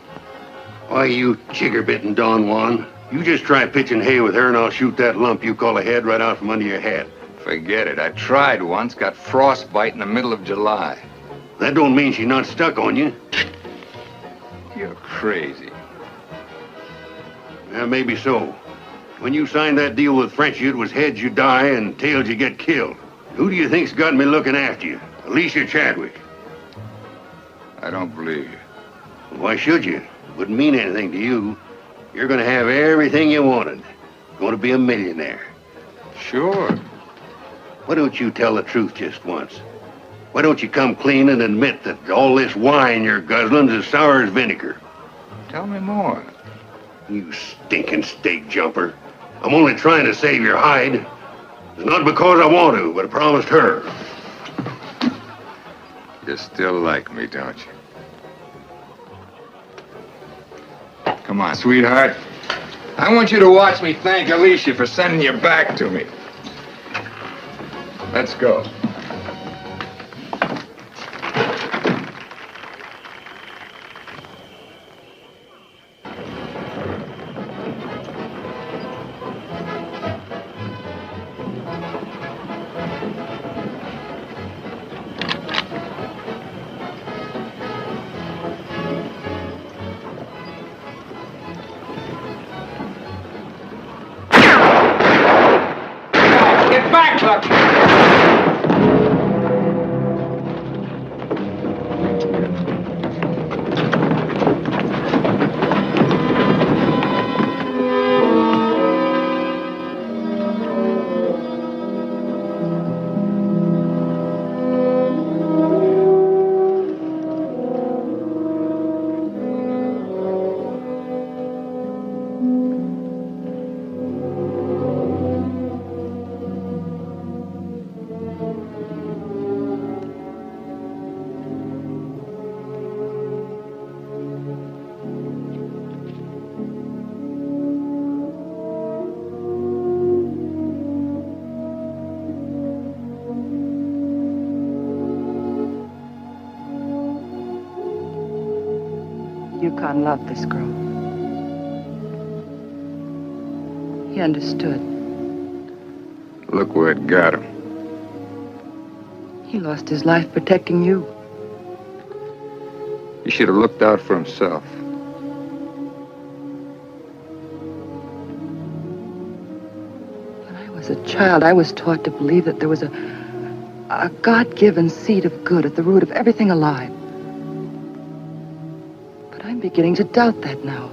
Why, you chigger-bitten Don Juan. You just try pitching hay with her and I'll shoot that lump you call a head right out from under your hat. Forget it. I tried once, got frostbite in the middle of July. That don't mean she's not stuck on you. You're crazy. Yeah, maybe so. When you signed that deal with Frenchy, it was heads you die and tails you get killed. Who do you think's got me looking after you? Alicia Chadwick. I don't believe you. Why should you? Wouldn't mean anything to you. You're gonna have everything you wanted. Gonna be a millionaire. Sure. Why don't you tell the truth just once? Why don't you come clean and admit that all this wine you're guzzling is as sour as vinegar? Tell me more. You stinking steak jumper. I'm only trying to save your hide. It's not because I want to, but I promised her. You still like me, don't you? Come on, sweetheart. I want you to watch me thank Alicia for sending you back to me. Let's go. Get back, Cluck! Yukon loved this girl. He understood. Look where it got him. He lost his life protecting you. He should have looked out for himself. When I was a child, I was taught to believe that there was a God-given seed of good at the root of everything alive. But I'm beginning to doubt that now.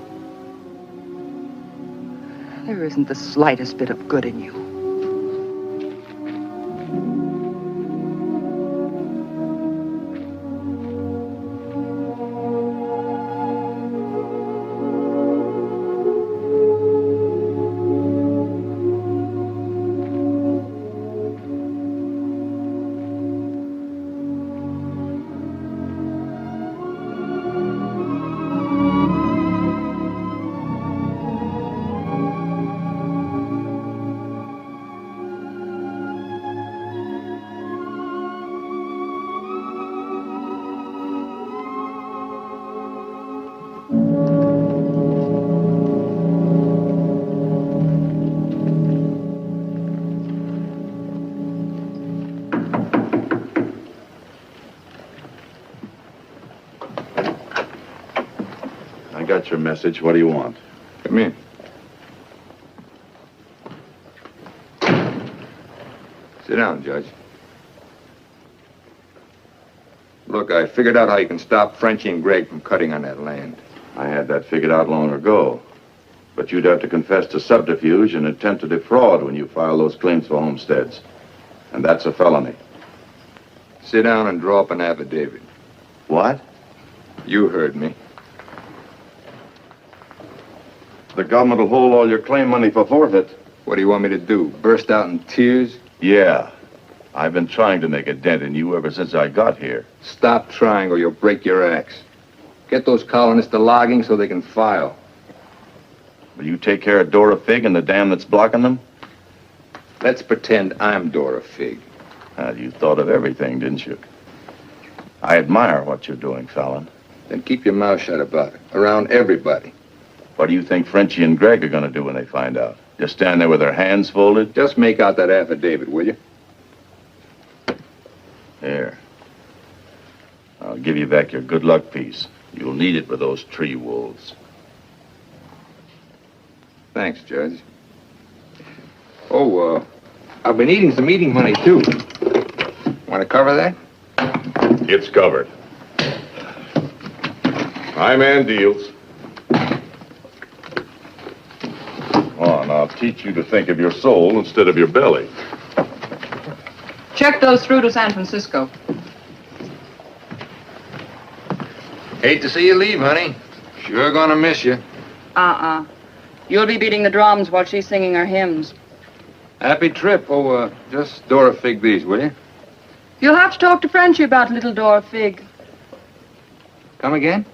There isn't the slightest bit of good in you. got your message. What do you want? Come in. Sit down, Judge. Look, I figured out how you can stop Frenchy and Gregg from cutting on that land. I had that figured out long ago. But you'd have to confess to subterfuge and attempt to defraud when you file those claims for homesteads. And that's a felony. Sit down and draw up an affidavit. What? You heard me. The government will hold all your claim money for forfeit. What do you want me to do? Burst out in tears? Yeah. I've been trying to make a dent in you ever since I got here. Stop trying or you'll break your axe. Get those colonists to logging so they can file. Will you take care of Dora Fig and the dam that's blocking them? Let's pretend I'm Dora Fig. You thought of everything, didn't you? I admire what you're doing, Fallon. Then keep your mouth shut about it. Around everybody. What do you think Frenchy and Gregg are going to do when they find out? Just stand there with their hands folded? Just make out that affidavit, will you? Here. I'll give you back your good luck piece. You'll need it with those tree wolves. Thanks, Judge. Oh, I've been eating some eating money, too. Want to cover that? It's covered. My man deals. Oh, and I'll teach you to think of your soul instead of your belly. Check those through to San Francisco. Hate to see you leave, honey. Sure gonna miss you. You'll be beating the drums while she's singing her hymns. Happy trip. Oh, just Dora Fig these, will you? You'll have to talk to Frenchy about little Dora Fig. Come again?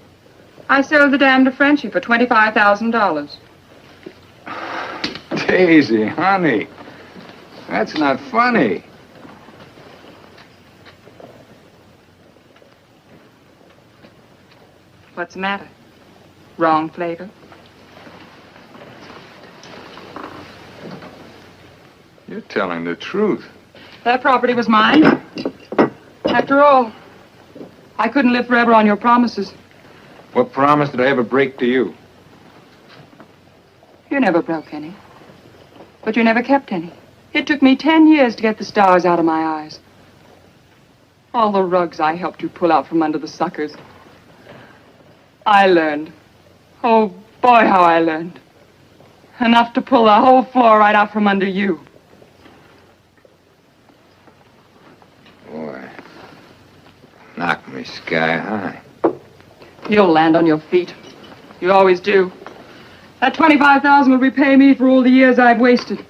I sold the dam to Frenchy for $25,000. Daisy, honey. That's not funny. What's the matter? Wrong flavor? You're telling the truth. That property was mine. After all, I couldn't live forever on your promises. What promise did I ever break to you? You never broke any. But you never kept any. It took me 10 years to get the stars out of my eyes. All the rugs I helped you pull out from under the suckers. I learned. Oh, boy, how I learned. Enough to pull the whole floor right out from under you. Boy, knocked me sky high. You'll land on your feet. You always do. That $25,000 will repay me for all the years I've wasted.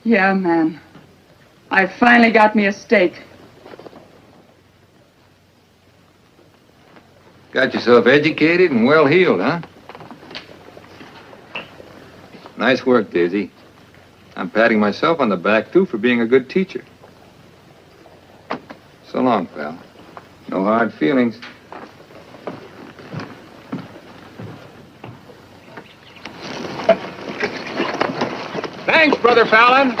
Yeah, man. I finally got me a stake. Got yourself educated and well-heeled, huh? Nice work, Daisy. I'm patting myself on the back, too, for being a good teacher. So long, pal. No hard feelings. Thanks, Brother Fallon.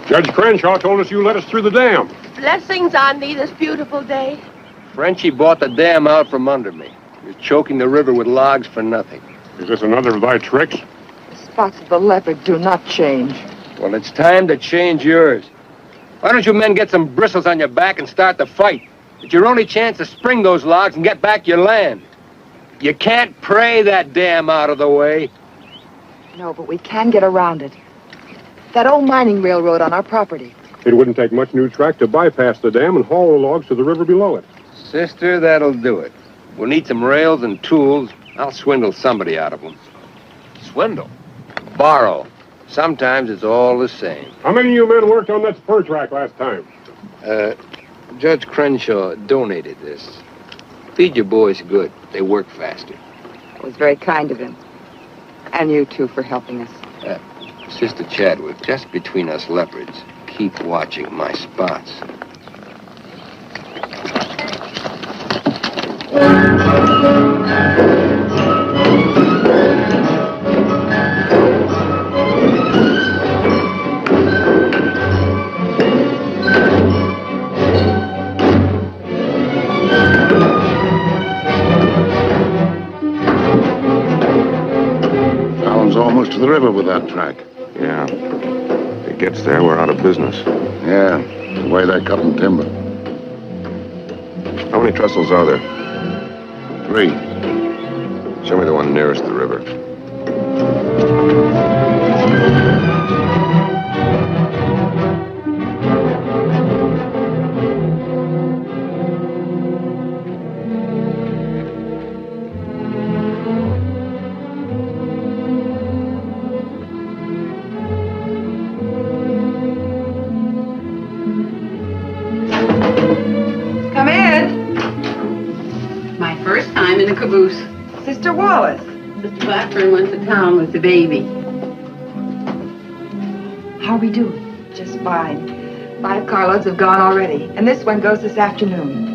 Judge Crenshaw told us you let us through the dam. Blessings on thee this beautiful day. Frenchy bought the dam out from under me. You're choking the river with logs for nothing. Is this another of thy tricks? The spots of the leopard do not change. Well, it's time to change yours. Why don't you men get some bristles on your back and start the fight? It's your only chance to spring those logs and get back your land. You can't pray that dam out of the way. No, but we can get around it. That old mining railroad on our property. It wouldn't take much new track to bypass the dam and haul the logs to the river below it. Sister, that'll do it. We'll need some rails and tools. I'll swindle somebody out of them. Swindle? Borrow. Sometimes it's all the same. How many of you men worked on that spur track last time? Judge Crenshaw donated this. Feed your boys good. They work faster. It was very kind of him. And you, too, for helping us. Sister Chadwick, just between us leopards, keep watching my spots. goes almost to the river with that track. Yeah. If it gets there, we're out of business. Yeah, the way they're cutting timber. How many trestles are there? 3. Show me the one nearest the river. Come in. My first time in a caboose. Sister Wallace. Mr. Blackburn went to town with the baby. How are we doing? Just fine. 5 carloads have gone already, and this one goes this afternoon.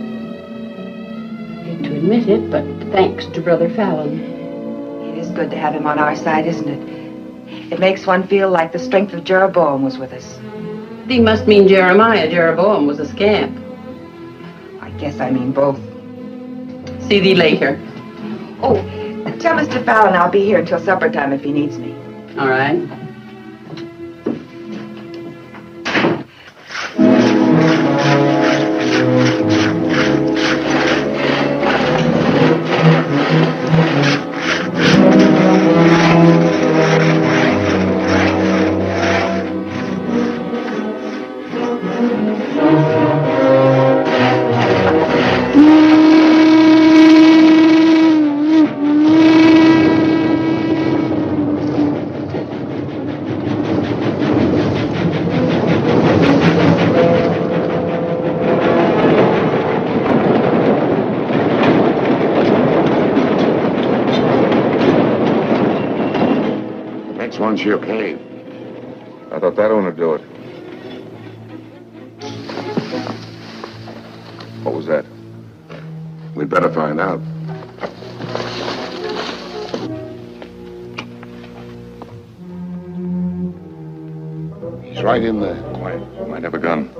Hate to admit it, but thanks to Brother Fallon. It is good to have him on our side, isn't it? It makes one feel like the strength of Jeroboam was with us. Thee must mean Jeremiah. Jeroboam was a scamp. I guess I mean both. See thee later. Oh, tell Mr. Fallon I'll be here until supper time if he needs me. All right. One's your cave. I thought that one would do it. What was that? We'd better find out. He's right in there. Quiet. Might have a gun.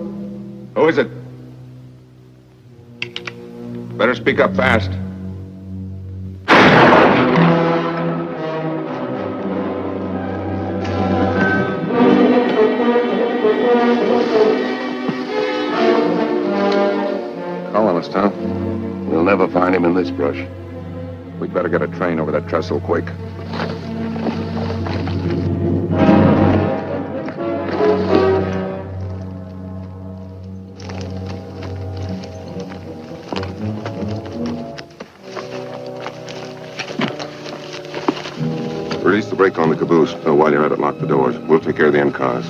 Who is it? Better speak up fast. Colonist, huh? We'll never find him in this brush. We'd better get a train over that trestle quick. Release the brake on the caboose. While you're at it, lock the doors. We'll take care of the end cars.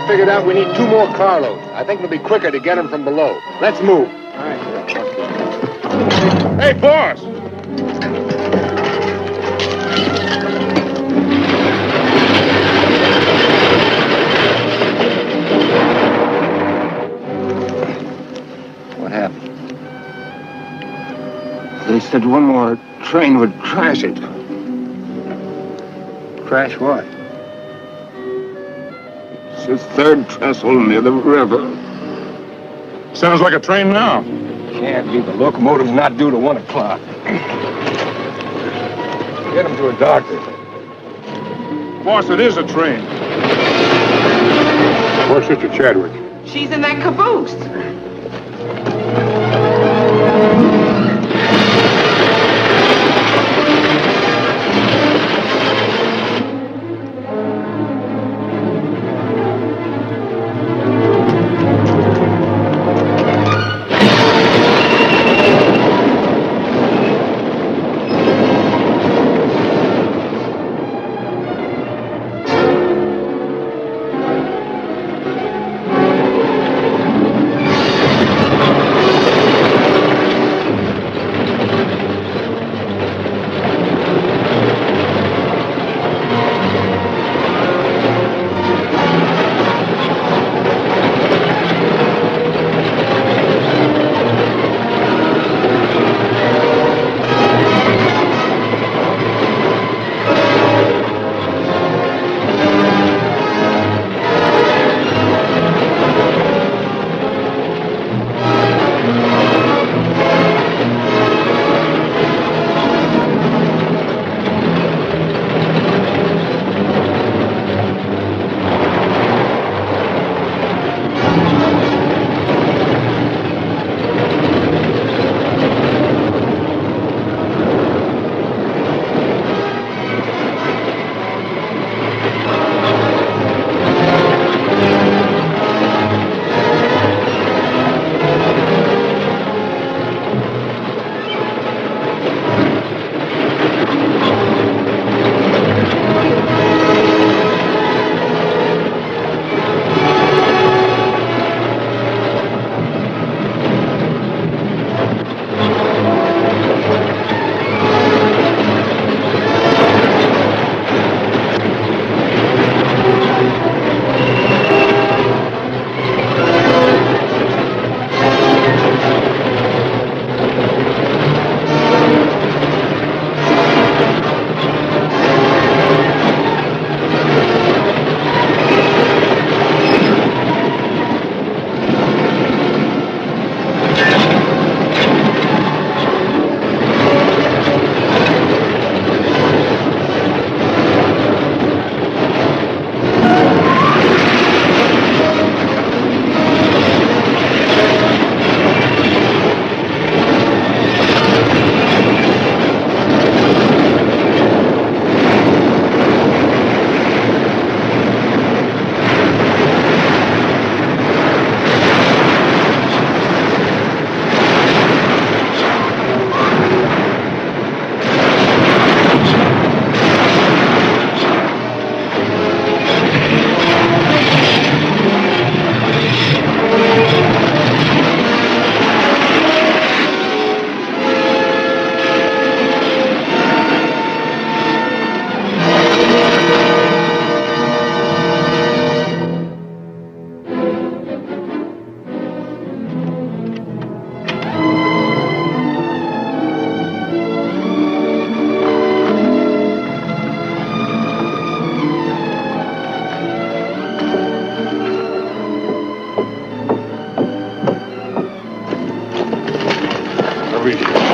Figured out we need 2 more carloads. I think it'll be quicker to get them from below. Let's move. All right. Hey, boss! What happened? They said one more train would crash it. Crash what? It's the 3rd trestle near the river. Sounds like a train now. Can't be. The locomotive's not due to 1 o'clock. Get him to a doctor. Boss, it is a train. Where's Sister Chadwick? She's in that caboose.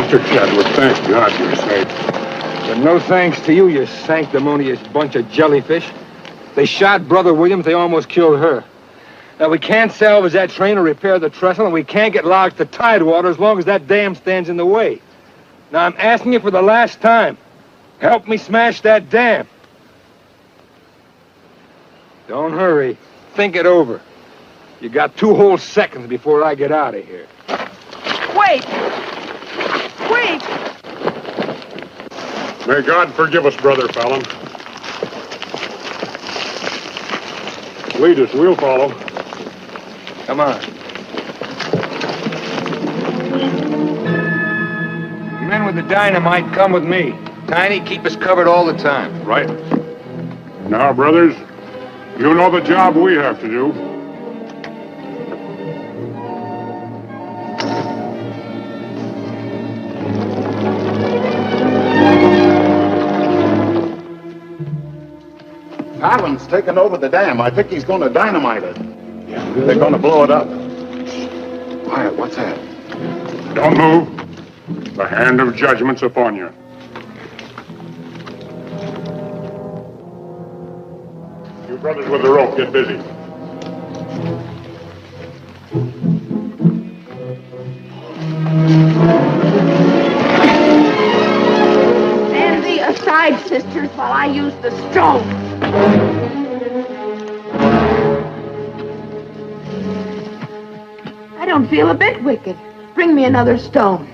Mr. Chadwick, thank God you're safe. But no thanks to you, you sanctimonious bunch of jellyfish. They shot Brother Williams, they almost killed her. Now, we can't salvage that train or repair the trestle, and we can't get logged to Tidewater as long as that dam stands in the way. Now, I'm asking you for the last time. Help me smash that dam. Don't hurry. Think it over. You got 2 whole seconds before I get out of here. Wait! Wait! May God forgive us, Brother Fallon. Lead us, we'll follow. Come on. Men with the dynamite, come with me. Tiny, keep us covered all the time. Right. Now, brothers, you know the job we have to do. Fallon's taken over the dam. I think he's going to dynamite it. Yeah. They're going to blow it up. Quiet, what's that? Don't move. The hand of judgment's upon you. brothers with the rope, get busy. Stand thee aside, sisters, while I use the stone. I don't feel a bit wicked. Bring me another stone.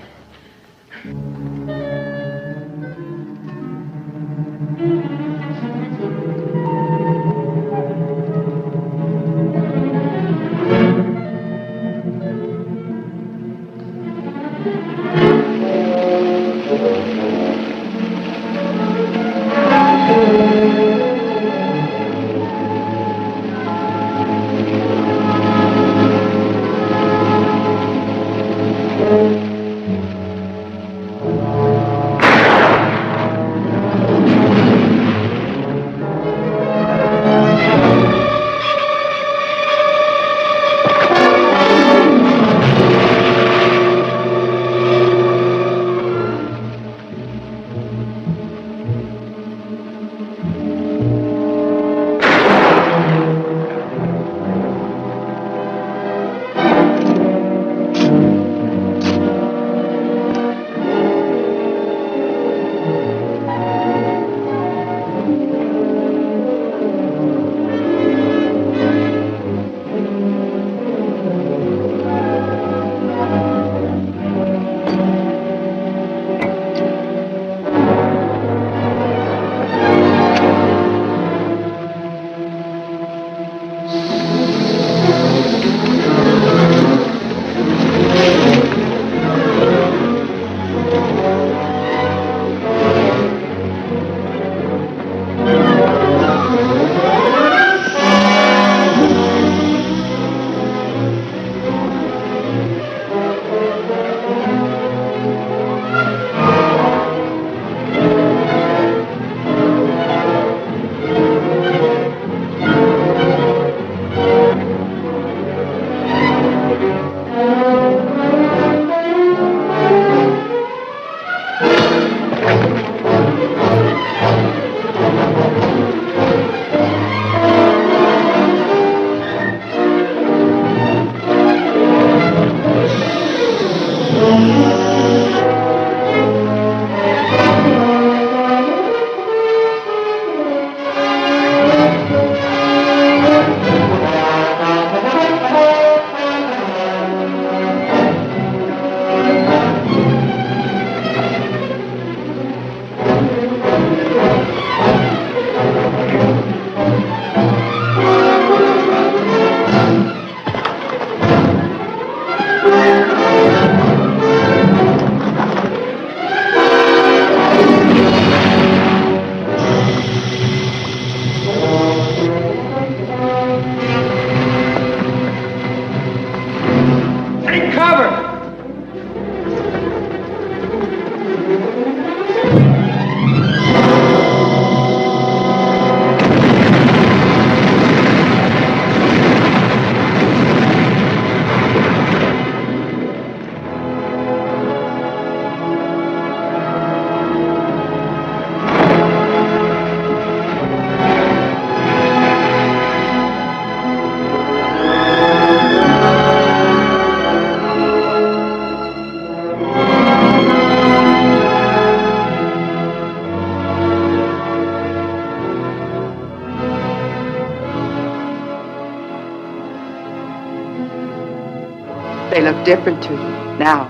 They look different to you now.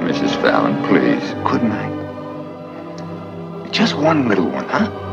Mrs. Fallon, please. Good night. Just one little one, huh?